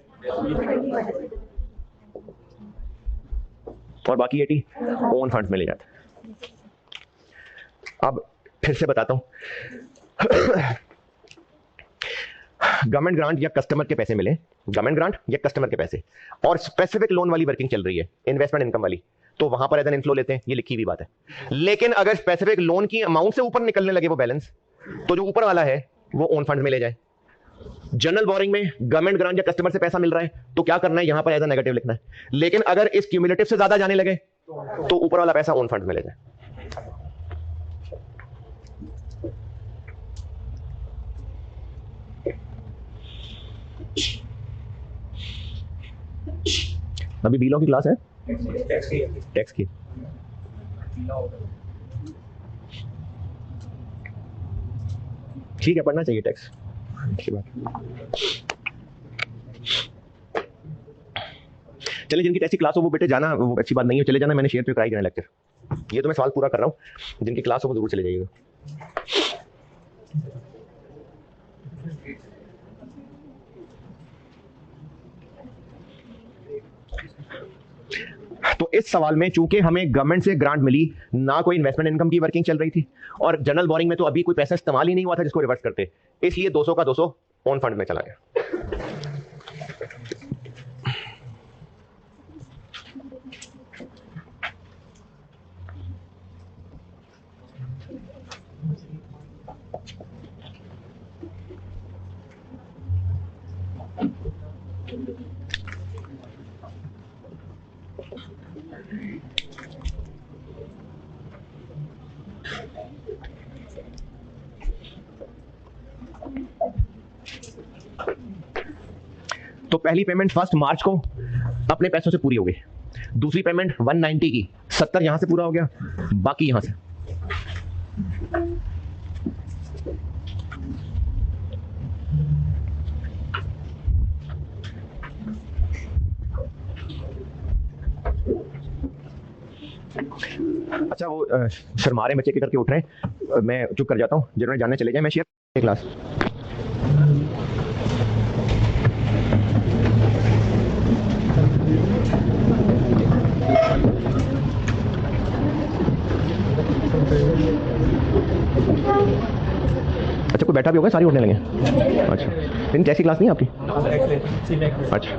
और बाकी 80 ओन फंड्स में ले जाते। अब फिर से बताता हूं, गवर्नमेंट ग्रांट या कस्टमर के पैसे मिले, गवर्नमेंट ग्रांट या कस्टमर के पैसे, और स्पेसिफिक लोन वाली वर्किंग चल रही है, इन्वेस्टमेंट इनकम वाली, तो वहां पर एज एन इनफ्लो लेते हैं, ये लिखी हुई बात है। लेकिन अगर स्पेसिफिक लोन की अमाउंट से ऊपर निकलने लगे वो बैलेंस, तो जो ऊपर वाला है वो ओन फंड में ले जाए। जनरल बोरिंग में गवर्नमेंट ग्रांट या कस्टमर से पैसा मिल रहा है तो क्या करना है, यहां पर एज ए नेगेटिव लिखना है। लेकिन अगर इस क्यूमुलेटिव से ज्यादा जाने लगे तो ऊपर वाला पैसा ओन फंड में ले जाए। अभी बिलों की क्लास है, टैक्स की। ठीक है, पढ़ना चाहिए टैक्स, अच्छी बात। चलिए, जिनकी टैक्स की क्लास हो वो बेटे जाना, वो अच्छी बात नहीं है, चले जाना, मैंने शेयर पे कराई देना लेक्चर। ये तो मैं सवाल पूरा कर रहा हूँ, जिनकी क्लास हो वो जरूर चले जाइएगा। तो इस सवाल में चूंकि हमें गवर्नमेंट से ग्रांट मिली, ना कोई इन्वेस्टमेंट इनकम की वर्किंग चल रही थी, और जनरल बोरिंग में तो अभी कोई पैसा इस्तेमाल ही नहीं हुआ था जिसको रिवर्स करते, इसलिए 200 का 200 ओन फंड में चला गया। तो पहली पेमेंट 1 मार्च को अपने पैसों से पूरी हो गई, दूसरी पेमेंट 190 की 70 यहां से पूरा हो गया, बाकी यहां से। अच्छा, वो शर्मा रहे बच्चे के करके उठ रहे हैं, मैं चुप कर जाता हूं, जिन्होंने जानने चले जाए, मैं शेयर क्लास। अच्छा, कोई बैठा भी होगा, सारी उठने लगे। अच्छा, लेकिन कैसी क्लास नहीं है आपकी? अच्छा,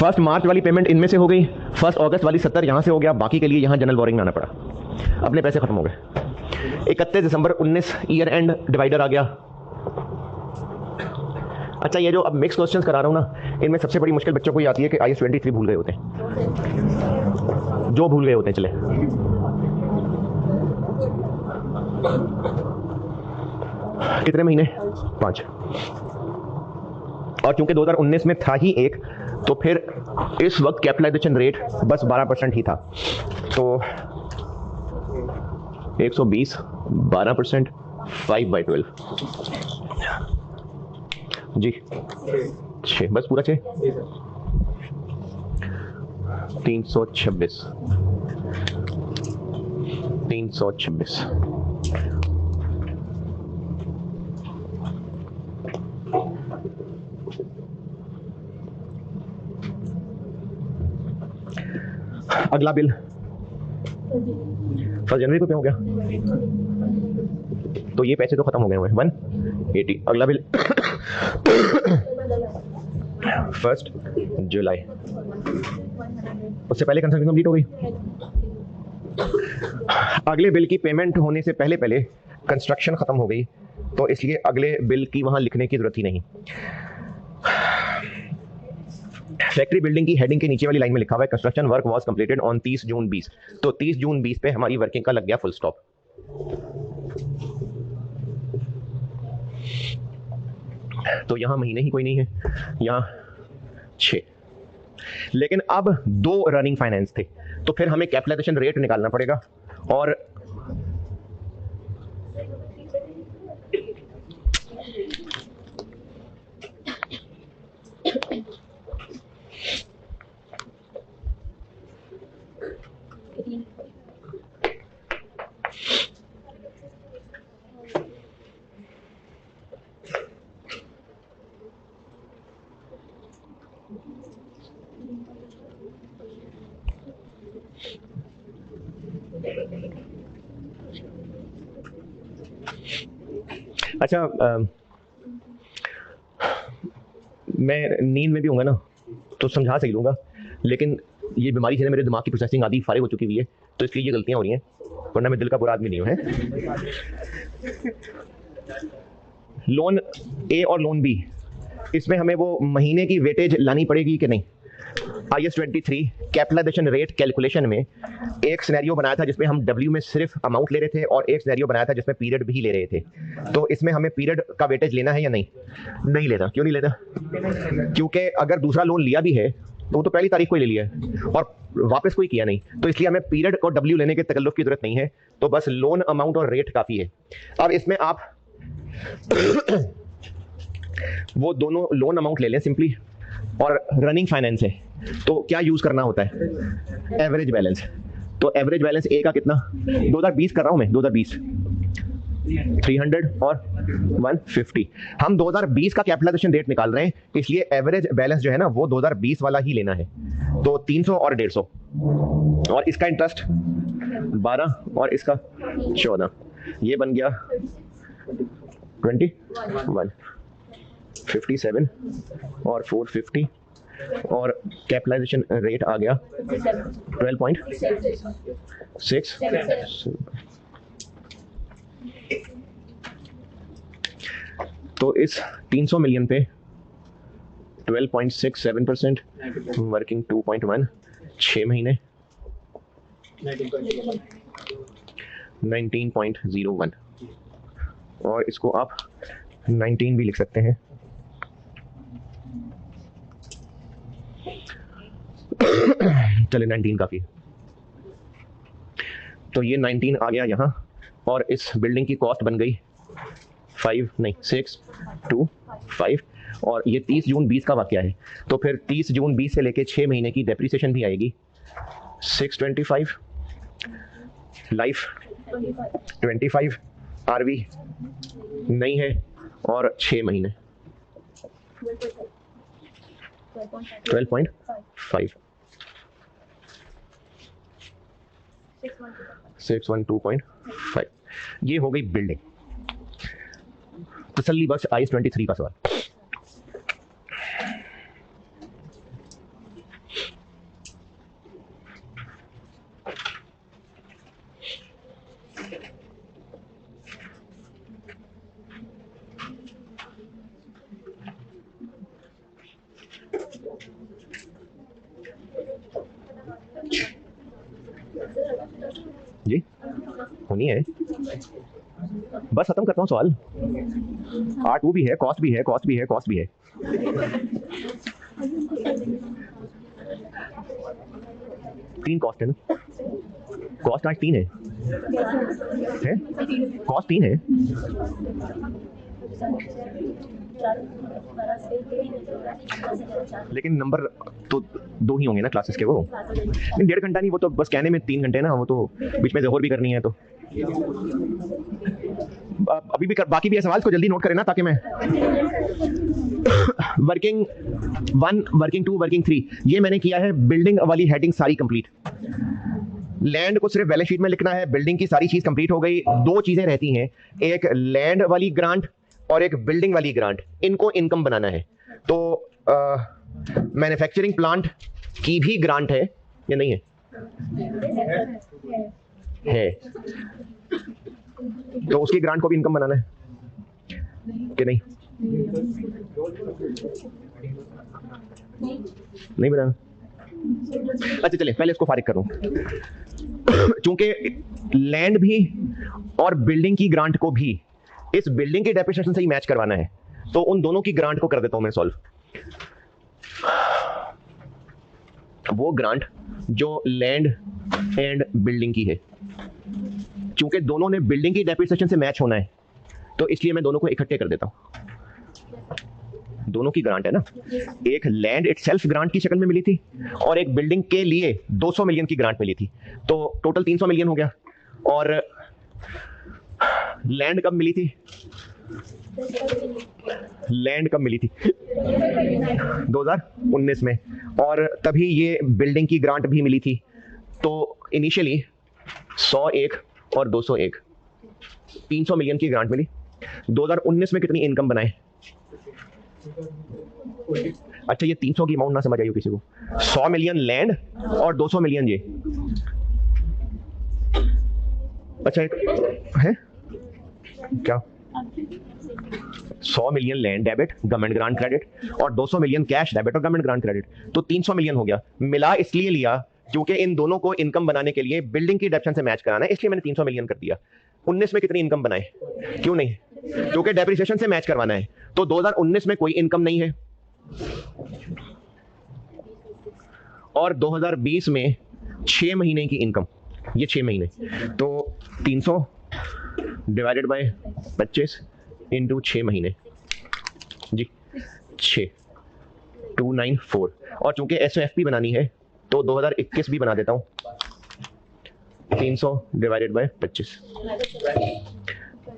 1 मार्च वाली पेमेंट इनमें से हो गई, 1 अगस्त वाली 70 यहां से हो गया, बाकी के लिए यहां जनरल बोरिंग में आना पड़ा, अपने पैसे खत्म हो गए। 31 दिसंबर 19 ईयर एंड डिवाइडर आ गया। अच्छा, ये जो अब मिक्स क्वेश्चंस करा रहा हूं ना, इनमें सबसे बड़ी मुश्किल बच्चों को ये आती है कि IAS 23 भूल गए होते हैं, जो भूल गए होते हैं। चले, कितने महीने? 5। और क्योंकि 2019 में था ही एक, तो फिर इस वक्त कैपिटलाइजेशन रेट बस 12% ही था, तो 120 12% 5/12 जी 6, बस पूरा 6, 326 326। अगला बिल 1 जनवरी को पे हो गया, तो ये पैसे तो खत्म हो गए हुए, 180। अगला बिल 1 जुलाई, उससे पहले कंस्ट्रक्शन कंप्लीट हो गई। अगले बिल की पेमेंट होने से पहले पहले कंस्ट्रक्शन खत्म हो गई, तो इसलिए अगले बिल की वहां लिखने की जरूरत ही नहीं। फैक्ट्री बिल्डिंग की हेडिंग के नीचे वाली लाइन में लिखा हुआ है construction work was completed on 30 जून 20, तो 30 जून 20 पे हमारी वर्किंग का लग गया फुल स्टॉप। तो यहां महीने ही कोई नहीं है, यहां 6। लेकिन अब 2 रनिंग फाइनेंस थे, तो फिर हमें कैपिटलाइजेशन रेट निकालना पड़ेगा, और अच्छा, मैं नींद में भी हूँगा ना तो समझा सही लूँगा, लेकिन ये बीमारी से मेरे दिमाग की प्रोसेसिंग आदि फारिग हो चुकी हुई है, तो इसलिए ये गलतियाँ हो रही हैं, वरना मैं दिल का बुरा आदमी नहीं हूँ। लोन ए और लोन बी, इसमें हमें वो महीने की वेटेज लानी पड़ेगी कि नहीं? IS 23 कैपिटलाइजेशन रेट कैलकुलेशन में एक सिनेरियो बनाया था जिसमें हम W में सिर्फ अमाउंट ले रहे थे, और एक सिनेरियो बनाया था जिसमें पीरियड भी ले रहे थे। तो इसमें हमें पीरियड का वेटेज लेना है या नहीं? नहीं लेना। क्यों नहीं लेना? क्योंकि अगर दूसरा लोन लिया भी है तो वो तो पहली तारीख को ही ले लिया है और वापस कोई किया नहीं, तो इसलिए हमें पीरियड और W लेने के तकल्लुफ की जरूरत नहीं है, तो बस लोन अमाउंट और रेट काफी है। अब इसमें आप वो दोनों लोन अमाउंट ले लें सिंपली, और रनिंग फाइनेंस है तो क्या यूज करना होता है? Average balance. तो एवरेज बैलेंस ए का कितना? 2020 कर रहा हूं मैं, 2020 300 और 150। हम 2020 का कैपिटलाइजेशन रेट निकाल रहे हैं, इसलिए एवरेज बैलेंस जो है ना वो 2020 वाला ही लेना है। तो 300 और 150, और इसका इंटरेस्ट 12 और इसका 14, ये बन गया 21, 57 और 450, और कैपिटलाइजेशन रेट आ गया 12.6। तो इस 300 मिलियन पे 12.67%, वर्किंग 2.1, 6 महीने 19.01, और इसको आप 19 भी लिख सकते हैं। चले 19 काफी। तो ये 19 आ गया यहाँ, और इस बिल्डिंग की कॉस्ट बन गई 625, और ये 30 जून 20 का वाकया है, तो फिर 30 जून 20 से लेके 6 महीने की डेप्रिसिएशन भी आएगी 625, लाइफ 25, आरवी नहीं है, और 6 महीने 12.5, 612.5। ये हो गई बिल्डिंग। तसल्ली बख्श IS 23 का सवाल। जी होनी है, बस खत्म करता हूँ सवाल। R2 भी है, कॉस्ट भी है, कॉस्ट भी है, कॉस्ट भी है। तीन कॉस्ट है ना, कॉस्ट आज 3 है? कॉस्ट 3 है। लेकिन नंबर तो 2 ही होंगे ना क्लासेस के, वो 1.5 घंटा नहीं, वो तो बस कहने में 3 घंटे ना, वो तो बीच में ज़ोहर भी करनी है। तो अभी भी बाकी भी है सवाल, को जल्दी नोट करें ना, ताकि मैं वर्किंग 1, वर्किंग 2, वर्किंग 3, ये मैंने किया है। बिल्डिंग वाली हेडिंग सारी कंप्लीट, लैंड को सिर्फ बैलेंस शीट में लिखना है, बिल्डिंग की सारी चीज कंप्लीट हो गई। 2 चीजें रहती हैं, एक लैंड वाली ग्रांट और एक बिल्डिंग वाली ग्रांट, इनको इनकम बनाना है। तो मैन्युफैक्चरिंग प्लांट की भी ग्रांट है या नहीं है? है। तो उसकी ग्रांट को भी इनकम बनाना है कि नहीं? नहीं बनाना। अच्छा चले पहले इसको फारिग करूं। चूंकि लैंड भी और बिल्डिंग की ग्रांट को भी इस बिल्डिंग के डेप्रिसिएशन से ही मैच करवाना है, तो उन दोनों की ग्रांट को कर देता हूं मैं सॉल्व। वो ग्रांट जो लैंड एंड बिल्डिंग की है, चूंकि दोनों ने बिल्डिंग की डेप्रिसिएशन से मैच होना है तो इसलिए मैं दोनों को इकट्ठे कर देता हूं। दोनों की ग्रांट है ना, एक लैंड इटसेल्फ ग्रांट की शक्ल में मिली थी और एक बिल्डिंग के लिए 200 मिलियन की ग्रांट मिली थी, तो टोटल 300 मिलियन हो गया। और लैंड कब मिली थी? लैंड कब मिली थी? 2019 में, और तभी ये बिल्डिंग की ग्रांट भी मिली थी। तो इनिशियली 101 और 201 300 मिलियन की ग्रांट मिली। 2019 में कितनी इनकम बनाए? अच्छा, ये 300 की अमाउंट ना समझ आई हो किसी को। 100 मिलियन लैंड और 200 मिलियन ये। अच्छा है क्या? 100 million land debit government grant credit और 200 मिलियन कैश डेबिट और गवर्नमेंट ग्रांट क्रेडिट, तो 300 मिलियन हो गया। मिला इसलिए लिया क्योंकि इन दोनों को इनकम बनाने के लिए बिल्डिंग की डेप्रिसिएशन से मैच कराना है, इसलिए मैंने 300 मिलियन कर दिया। 19 में कितनी इनकम बनाए? क्यों नहीं? क्योंकि डेप्रिसिएशन से मैच करवाना है। तो 2019 में कोई इनकम नहीं है और 2020 में 6 महीने की इनकम, ये 6 महीने, तो 300 डिवाइडेड बाय 25 इंटू 6 महीने जी, 6 294। और चूंकि SOFP बनानी है तो 2021 भी बना देता हूं, 300 डिवाइडेड बाय 25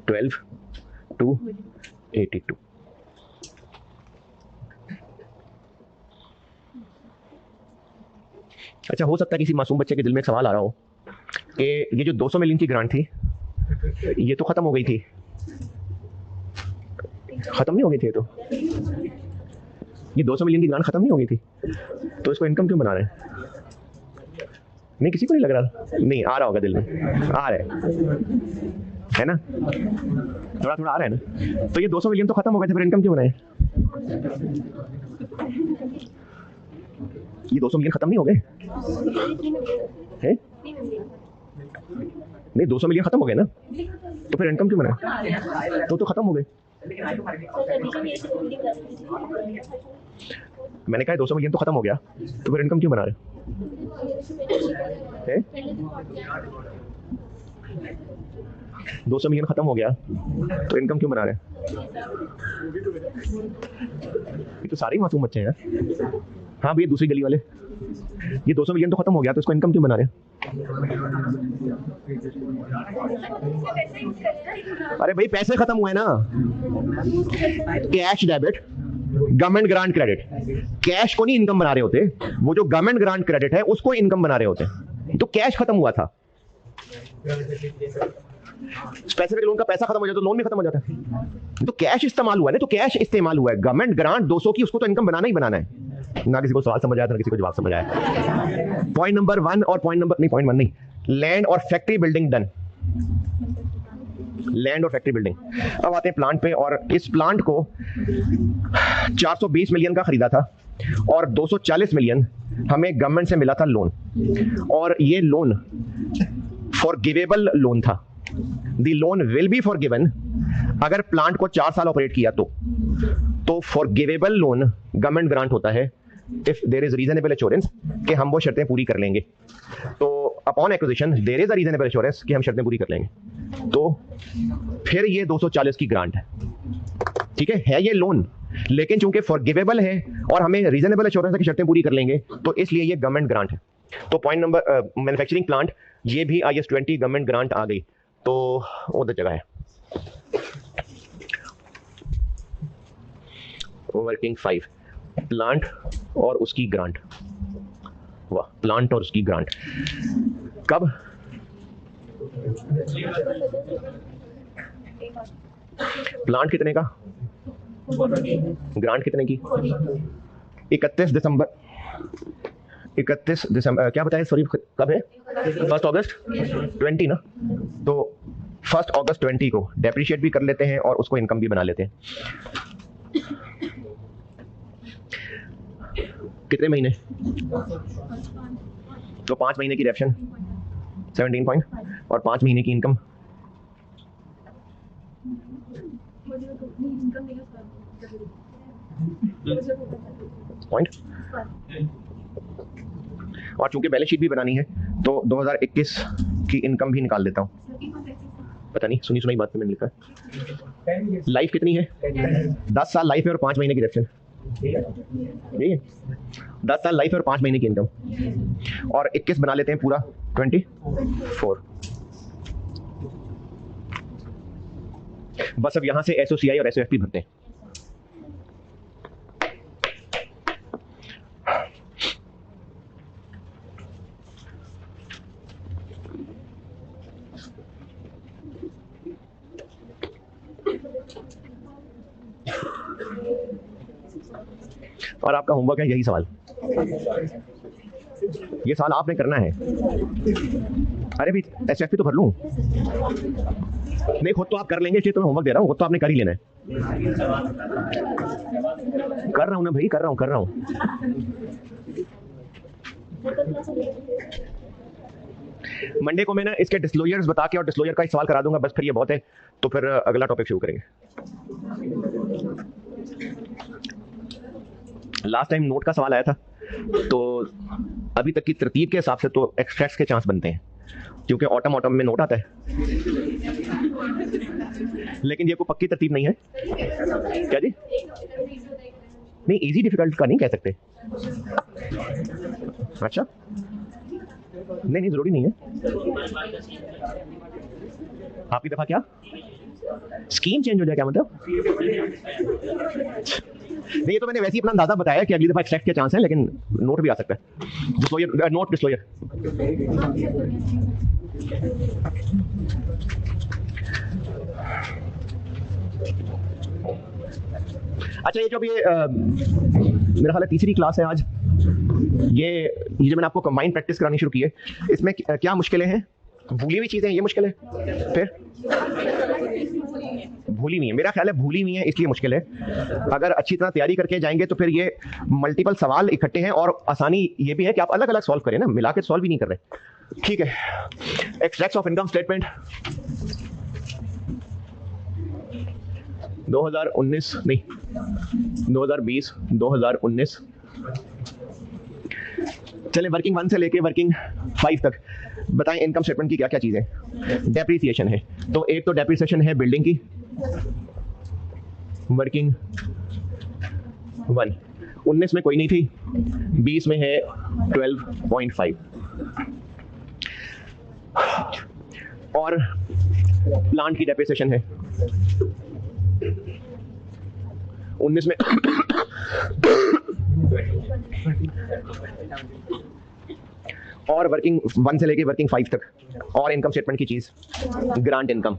12 282। अच्छा, हो सकता है किसी मासूम बच्चे के दिल में एक सवाल आ रहा हो कि ये जो 200 मिलियन की ग्रांट थी ये तो खत्म हो गई थी। खत्म नहीं हो गई थी? तो ये 200 मिलियन की ग्रांट खत्म नहीं हो गई थी, तो इसको इनकम क्यों बना रहे हैं? नहीं, किसी को नहीं लग रहा? नहीं आ रहा होगा दिल में, आ रहा है ना, थोड़ा थोड़ा आ रहा है ना। तो ये 200 मिलियन तो खत्म हो गए थे, फिर इनकम क्यों बनाए? ये 200 मिलियन खत्म नहीं हो गए हैं? नहीं, 200 मिलियन खत्म हो गए ना, तो फिर इनकम क्यों बनाए? तो खत्म हो गए। मैंने कहा 200 मिलियन तो खत्म हो गया, तो फिर इनकम क्यों बना रहे हैं? 200 मिलियन खत्म हो गया तो इनकम क्यों बना रहे हैं? ये तो सारे ही मासूम बच्चे हैं यार। हाँ भैया, दूसरी गली वाले, ये 200 मिलियन तो खत्म हो गया तो इसको इनकम क्यों बना रहे हैं? अरे भाई, पैसे खत्म हुए ना, cash debit government grant credit. Cash को नहीं इनकम बना रहे होते, वो जो गवर्नमेंट ग्रांट क्रेडिट है उसको इनकम बना रहे होते। तो कैश खत्म हुआ था। स्पेसिफिक लोन का पैसा खत्म हो जाता तो लोन भी खत्म हो जाता है। तो कैश इस्तेमाल हुआ है ना, तो कैश इस्तेमाल हुआ है, गवर्नमेंट ग्रांट 200 की, उसको तो इनकम बनाना ही बनाना है ना। किसी को सवाल समझ आया, ना किसी को जवाब समझ आया। पॉइंट नंबर 1 और पॉइंट1 नहीं, लैंड और फैक्ट्री बिल्डिंग डन। लैंड और फैक्ट्री बिल्डिंग। अब आते हैं प्लांट पे, और इस प्लांट को 420 मिलियन का खरीदा था और 240 मिलियन हमें गवर्नमेंट से मिला था लोन, और ये लोन फॉरगिवेबल लोन था। The loan will be forgiven अगर प्लांट को 4 साल ऑपरेट किया तो फॉरगिवेबल लोन गवर्नमेंट ग्रांट होता है if there is reasonable assurance कि हम वो शर्तें पूरी कर लेंगे। तो upon acquisition there is a reasonable assurance कि हम शर्तें पूरी कर लेंगे, तो फिर ये 240 की ग्रांट है। ठीक है ये लोन, लेकिन चूंकि फॉरगिवेबल है और हमें रीजनेबल एश्योरेंस है कि शर्तें पूरी कर लेंगे, तो इसलिए ये गवर्नमेंट ग्रांट है। तो पॉइंट नंबर मैन्युफैक्चरिंग प्लांट, ये भी IS 20 गवर्नमेंट ग्रांट आ गई, तो उधर जगह है। वर्किंग 5 प्लांट और उसकी ग्रांट। वाह, प्लांट और उसकी ग्रांट कब? प्लांट कितने का, ग्रांट कितने की? 31 दिसंबर क्या बताया, सॉरी कब है? 1 अगस्त 20 ना, तो 1 अगस्त 20 को डेप्रिशिएट भी कर लेते हैं और उसको इनकम भी बना लेते हैं। कितने महीने? तो 5 महीने की रेफशन 17 पॉइंट और 5 महीने की इनकम पॉइंट। और चूंकि बैलेंस शीट भी बनानी है तो 2021 की इनकम भी निकाल देता हूं। पता नहीं, सुनी सुनाई बात पे मैंने लिखा है। लाइफ कितनी है? 10 साल लाइफ है और 5 महीने की डिडक्शन। यही है, 10 साल लाइफ है और 5 महीने की इनकम, और 21 बना लेते हैं पूरा 24। बस अब यहां से एसओसीआई और एसओएफपी भरते हैं। और आपका होमवर्क है यही सवाल, ये सवाल आपने करना है। अरे भी एसएफपी तो भर लूं, नहीं खुद तो आप कर लेंगे, इसलिए तो मैं होमवर्क दे रहा हूं, खुद तो आपने कर ही लेना है। कर रहा हूं ना भाई, कर रहा हूं। मंडे को मैं ना इसके डिस्क्लोजर्स बता के और डिस्क्लोजर का एक सवाल करा दूंगा, बस फिर ये बहुत है, तो फिर अगला टॉपिक शुरू करेंगे। लास्ट टाइम नोट का सवाल आया था, तो अभी तक की तरतीब के हिसाब से तो एक्सट्रैक्ट्स के चांस बनते हैं, क्योंकि ऑटम में नोट आता है, लेकिन ये कोई पक्की तरतीब नहीं है। क्या जी? नहीं, इजी डिफिकल्ट का नहीं कह सकते। अच्छा, नहीं जरूरी नहीं है। आपकी दफा क्या स्कीम चेंज हो जाए, क्या मतलब? नहीं, ये तो मैंने वैसे ही अपना अंदाजा बताया कि अगली दफा एक्सट्रैक्ट के चांस है, लेकिन नोट भी आ सकता है। Disclosure, note disclosure. अच्छा, ये जो भी मेरा ख्याल है तीसरी क्लास है आज, ये जो मैंने आपको कंबाइंड प्रैक्टिस करानी शुरू की है, इसमें क्या मुश्किलें हैं? भूली हुई चीजें, ये मुश्किल है। फिर भूली हुई है, मेरा ख्याल है भूली हुई है, इसलिए मुश्किल है। अगर अच्छी तरह तैयारी करके जाएंगे तो फिर ये मल्टीपल सवाल इकट्ठे हैं, और आसानी ये भी है कि आप अलग अलग सॉल्व करें ना, मिला के सॉल्व भी नहीं कर रहे। ठीक है, एक्सट्रैक्ट्स ऑफ इनकम स्टेटमेंट 2019 नहीं 2020 2019। चले वर्किंग 1 से लेके वर्किंग 5 तक बताएं इनकम स्टेटमेंट की क्या क्या चीजें। डेप्रिसिएशन है, तो एक तो डेप्रिसिएशन है बिल्डिंग की, वर्किंग 1। 19 में कोई नहीं थी, 20 में है 12.5। और प्लांट की डेप्रिसिएशन है 19 में और वर्किंग 1 से लेके वर्किंग 5 तक। और इनकम स्टेटमेंट की चीज ग्रांट इनकम।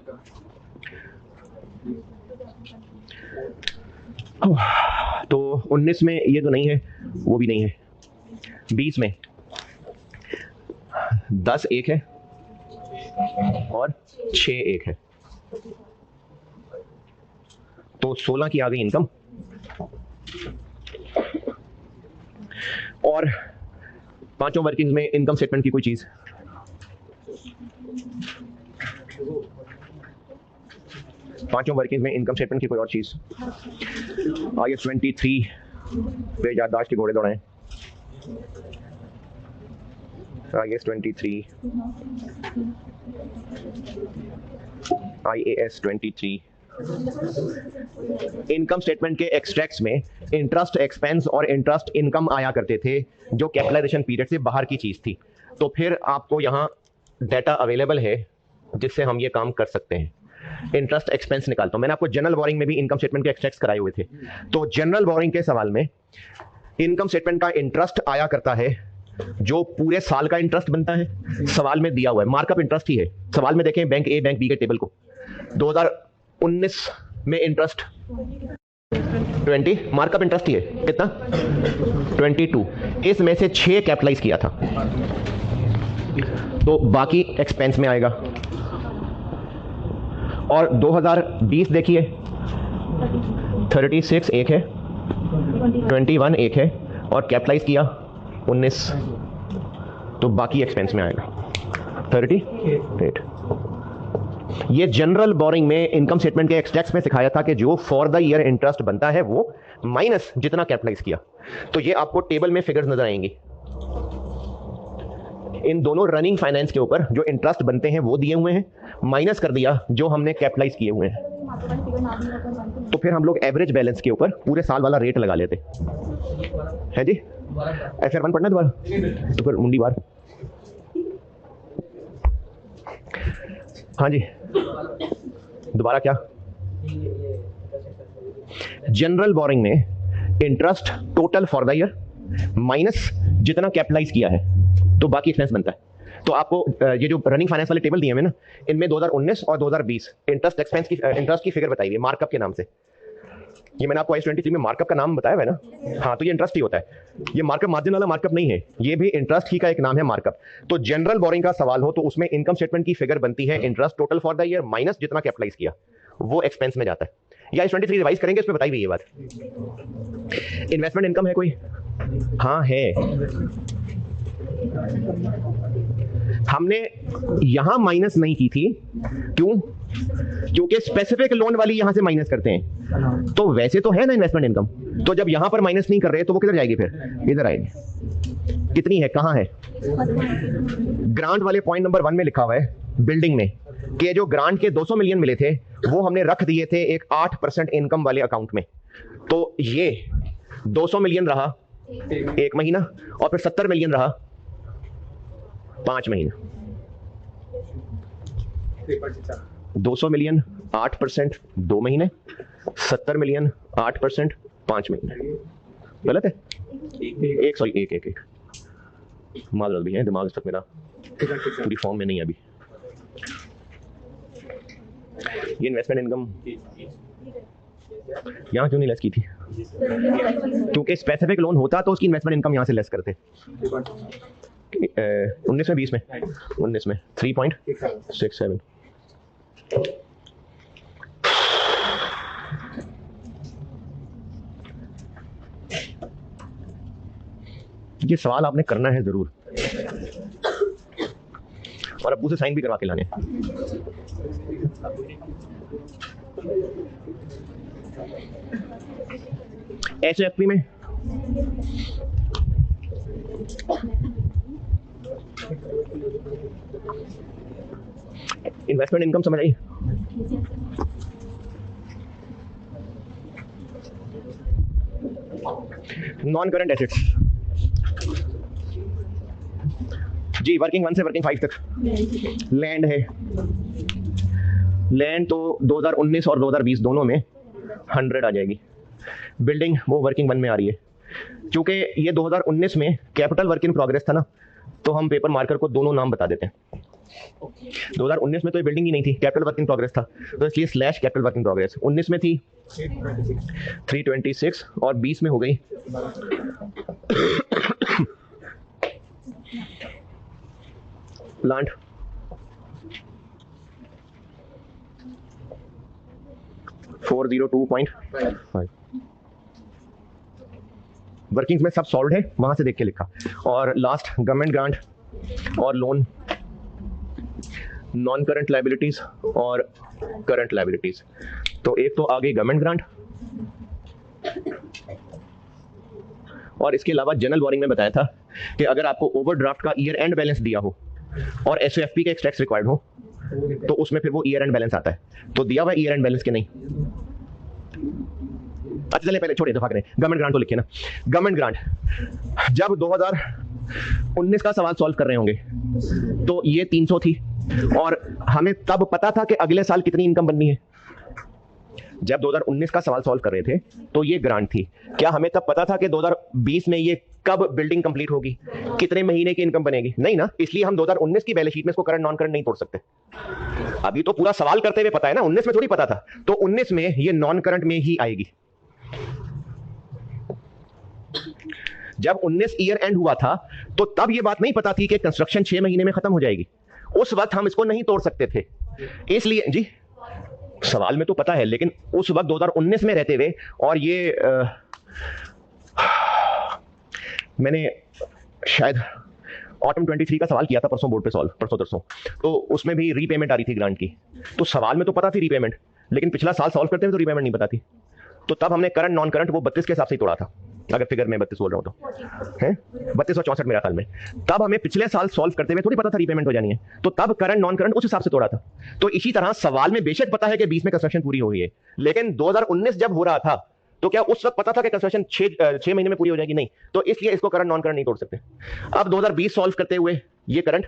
तो 19 में ये तो नहीं है, वो भी नहीं है। 20 में 10 एक है और 6 एक है, तो 16 की आ गई इनकम। और पांचों वर्किंग में इनकम स्टेटमेंट की कोई चीज, पांचों वर्किंग में इनकम स्टेटमेंट की कोई और चीज। IAS 23 पे याददाश्त के घोड़े दौड़ाएं। IAS 23 IAS 23 इनकम स्टेटमेंट के एक्सट्रैक्ट्स में इंटरेस्ट एक्सपेंस और इंटरेस्ट इनकम आया करते थे, जो कैपिटलाइजेशन पीरियड से बाहर की चीज थी। तो फिर आपको यहाँ डाटा अवेलेबल है जिससे हम ये काम कर सकते हैं। इंटरेस्ट एक्सपेंस निकालता हूं, मैंने आपको जनरल बोरिंग में भी इनकम स्टेटमेंट के एक्सट्रैक्ट्स कराए हुए थे। तो जनरल बोरिंग के सवाल में इनकम स्टेटमेंट का इंटरेस्ट आया करता है जो पूरे साल का इंटरेस्ट बनता है, सवाल में दिया हुआ है, मार्कअप इंटरेस्ट ही है। सवाल में देखें बैंक ए बैंक बी के टेबल को, 2019 में इंटरेस्ट 20, मार्कअप इंटरेस्ट ही है कितना 22, इसमें से 6 कैपिटलाइज किया था, तो बाकी एक्सपेंस में आएगा। और 2020 देखिए 36 एक है, 21 एक है, और कैपिटलाइज किया 19, तो बाकी एक्सपेंस में आएगा 38। ये जनरल बोरिंग में इनकम स्टेटमेंट के एक्सट्रैक्ट्स में सिखाया था कि जो फॉर द ईयर इंटरेस्ट बनता है वो माइनस जितना कैपिटलाइज किया। तो ये आपको टेबल में फिगर्स नजर आएंगी। इन दोनों रनिंग फाइनेंस के ऊपर जो इंटरेस्ट बनते हैं वो दिए हुए हैं, माइनस कर दिया जो हमने कैपिटलाइज किए हुए हैं, तो फिर हम लोग एवरेज बैलेंस के ऊपर पूरे साल वाला रेट लगा लेते हैं जी। FR 1 पढ़ना दोबारा, तो फिर मुंडी बार। हाँ जी, दोबारा क्या? जनरल बोरिंग में interest total for the year minus जितना कैपिटलाइज किया है, तो बाकी एक्सपेंस बनता है। तो आपको ये जो रनिंग फाइनेंस वाले टेबल दिए हैं ना, इनमें 2019 और 2020 इंटरेस्ट एक्सपेंस की इंटरेस्ट की फिगर बताई है मार्कअप के नाम से। ये मैंने आपको IS-23 में मार्कअप का नाम बताया है ना। हाँ, तो ये इंटरेस्ट ही होता है, ये मार्कअप मार्जिन वाला मार्कअप नहीं है, ये भी इंटरेस्ट ही का एक नाम है मार्कअप। तो जनरल बोरिंग का सवाल हो तो उसमें इनकम स्टेटमेंट की फिगर बनती है interest total for the year minus जितना कैपिटलाइज किया, वो एक्सपेंस में जाता है। या IS-23 रिवाइज करेंगे, इसमें बताई हुई ये बात। इन्वेस्टमेंट इनकम है कोई? हाँ है, हमने यहां माइनस नहीं की थी, क्यों? क्योंकि स्पेसिफिक लोन वाली यहां से माइनस करते हैं, तो वैसे तो है ना इन्वेस्टमेंट इनकम, तो जब यहां पर माइनस नहीं कर रहे तो वो किधर जाएगी? फिर इधर आएगी। कितनी है, कहां है? ग्रांट वाले पॉइंट नंबर 1 में लिखा हुआ है बिल्डिंग में कि जो ग्रांट के 200 मिलियन मिले थे वो हमने रख दिए थे एक 8% इनकम वाले अकाउंट में। तो ये 200 मिलियन रहा 1 महीना, और फिर 70 मिलियन रहा 5 महीना। 200 मिलियन 8% 2 महीने, 70 मिलियन 8% 5 महीने। गलत है? एक माजरत भी है, दिमाग इस तक मेरा पूरी फॉर्म में नहीं है अभी। ये इन्वेस्टमेंट इनकम यहाँ क्यों नहीं लेस की थी? क्योंकि स्पेसिफिक लोन होता तो उसकी इन्वेस्टमेंट इनकम यहाँ से लेस करते। 19 में 20 में 19 में 3.67। ये सवाल आपने करना है जरूर, और अब्बू से साइन भी करवा के लाने। HFP में इन्वेस्टमेंट इनकम समझ आई? नॉन करंट एसेट्स जी, वर्किंग 1 से वर्किंग 5 तक। लैंड है, लैंड तो 2019 और 2020 दोनों में 100 आ जाएगी। बिल्डिंग वो वर्किंग 1 में आ रही है, क्योंकि ये 2019 में कैपिटल वर्क इन प्रोग्रेस था ना, तो हम पेपर मार्कर को दोनों नाम बता देते हैं। 2019 में तो ये बिल्डिंग ही नहीं थी, कैपिटल वर्क इन प्रोग्रेस था, तो इसलिए slash capital work in progress. 19 में थी 326 और 20 में हो गई प्लांट 402.5। वर्किंग्स में सब सॉल्व है, वहां से देख के लिखा। और लास्ट गवर्नमेंट ग्रांट और लोन, नॉन करंट लायबिलिटीज और करंट लायबिलिटीज। तो एक तो आ गई गवर्नमेंट ग्रांट, और इसके अलावा जनरल बोरिंग में बताया था कि अगर आपको ओवरड्राफ्ट का ईयर एंड बैलेंस दिया हो और SOFP के एक्सट्रैक्ट्स रिक्वायर्ड हो तो उसमें फिर वो ईयर एंड बैलेंस आता है। तो दिया हुआ ईयर एंड बैलेंस के नहीं। अच्छा चलिए पहले छोड़िए, दफा करें, गवर्नमेंट ग्रांट तो लिखे ना। गवर्नमेंट ग्रांट जब 2019 का सवाल सॉल्व कर रहे होंगे तो ये 300 थी, और हमें तब पता था कि अगले साल कितनी इनकम बननी है। जब 2019 का सवाल सॉल्व कर रहे थे तो ये ग्रांट थी। क्या हमें तब पता था कि 2020 में ये कब बिल्डिंग कंप्लीट होगी, कितने महीने की इनकम बनेगी? नहीं ना, इसलिए हम 2019 की बैलेंस शीट में इसको करंट नॉन करंट नहीं तोड़ सकते। अभी तो पूरा सवाल करते हुए पता है ना, 19 में थोड़ी पता था, तो 19 में ये नॉन करंट में ही आएगी। जब 19 ईयर एंड हुआ था तो तब ये बात नहीं पता थी कि कंस्ट्रक्शन 6 महीने में खत्म हो जाएगी। उस वक्त हम इसको नहीं तोड़ सकते थे, इसलिए जी सवाल में तो पता है, लेकिन उस वक्त 2019 में रहते हुए, और ये मैंने शायद ऑटम 23 का सवाल किया था परसों बोर्ड पे सॉल्व, परसों तरसों, तो उसमें भी रीपेमेंट आ रही थी ग्रांट की। तो सवाल में तो पता थी रीपेमेंट, लेकिन पिछला साल सॉल्व करते हुए तो रीपेमेंट नहीं पता थी। तो तब हमने करंट नॉन करंट वो 32 के हिसाब से ही तोड़ा था। अगर फिगर में 32 बोल रहा हूं तो है 3264 मेरा ख्याल में। तब हमें पिछले साल सॉल्व करते हुए थोड़ी पता था रीपेमेंट हो जानी है, तो तब करंट नॉन करंट उस हिसाब से तोड़ा था। तो इसी तरह सवाल में बेशक पता है कि 20 में कंस्ट्रक्शन पूरी हो गई है, लेकिन 2019 जब हो रहा था तो क्या उस वक्त पता था कि कंस्ट्रक्शन 6 महीने में पूरी हो जाएगी? नहीं। तो इसलिए इसको करंट नॉन करंट नहीं तोड़ सकते। अब 2020 सॉल्व करते हुए ये करंट,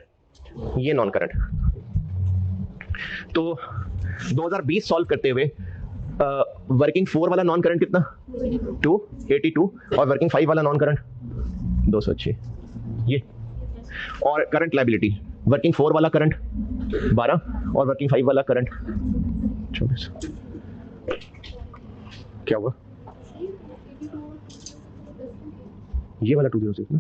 ये नॉन करंट, तो 2020 सॉल्व करते हुए वर्किंग 4 वाला नॉन करंट कितना 282 और वर्किंग 5 वाला नॉन करंट 206 ये, और करंट लायबिलिटी वर्किंग 4 वाला करंट 12 और वर्किंग 5 वाला करंट 24। क्या हुआ? ये वाला 206 ना,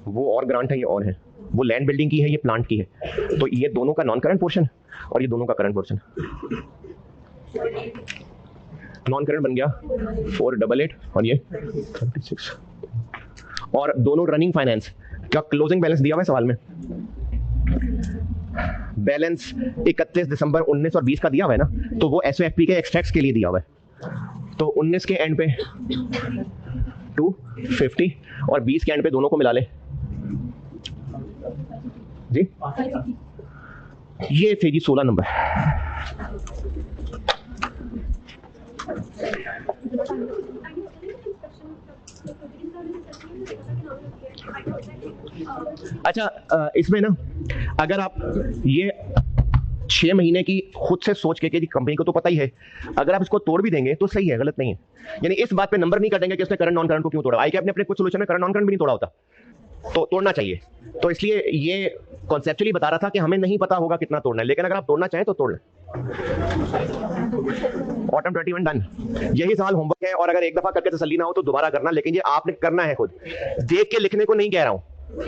वो और ग्रांट है, ये और है, वो लैंड बिल्डिंग की है, ये प्लांट की है। तो ये दोनों का नॉन करंट पोर्शन और ये दोनों का करंट पोर्शन। नॉन करंट बन गया 488 और ये 36, और दोनों रनिंग फाइनेंस का क्लोजिंग बैलेंस दिया हुआ है सवाल में। बैलेंस 31 दिसंबर 19 और 20 का दिया हुआ है ना, तो वो एसओएफपी के एक्सट्रैक्ट्स के लिए दिया हुआ है। तो 19 के एंड पे 250 और 20 के एंड पे दोनों को मिला ले जी, ये थे जी 16 नंबर। अच्छा, इसमें ना अगर आप ये 6 महीने की खुद से सोच के कि कंपनी को तो पता ही है, अगर आप इसको तोड़ भी देंगे तो सही है, गलत नहीं है। यानी इस बात पे नंबर नहीं काटेंगे कि उसने करंट नॉन करंट को क्यों तोड़ा। आई के अपने कुछ सोल्यूशन में करंट नॉन करंट भी नहीं तोड़ा होता, तो तोड़ना चाहिए। तो इसलिए ये कॉन्सेप्चुअली बता रहा था कि हमें नहीं पता होगा कितना तोड़ना है, लेकिन अगर आप तोड़ना चाहें तो तोड़ लें। Autumn 21 done. यही सवाल होमवर्क है, और अगर एक दफा करके तसल्ली ना हो तो दोबारा करना, लेकिन ये आपने करना है खुद, देख के लिखने को नहीं कह रहा हूं।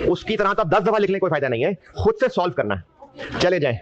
उसकी तरह तो 10 दफा लिखने कोई फायदा नहीं है, खुद से सॉल्व करना है। चले जाएं।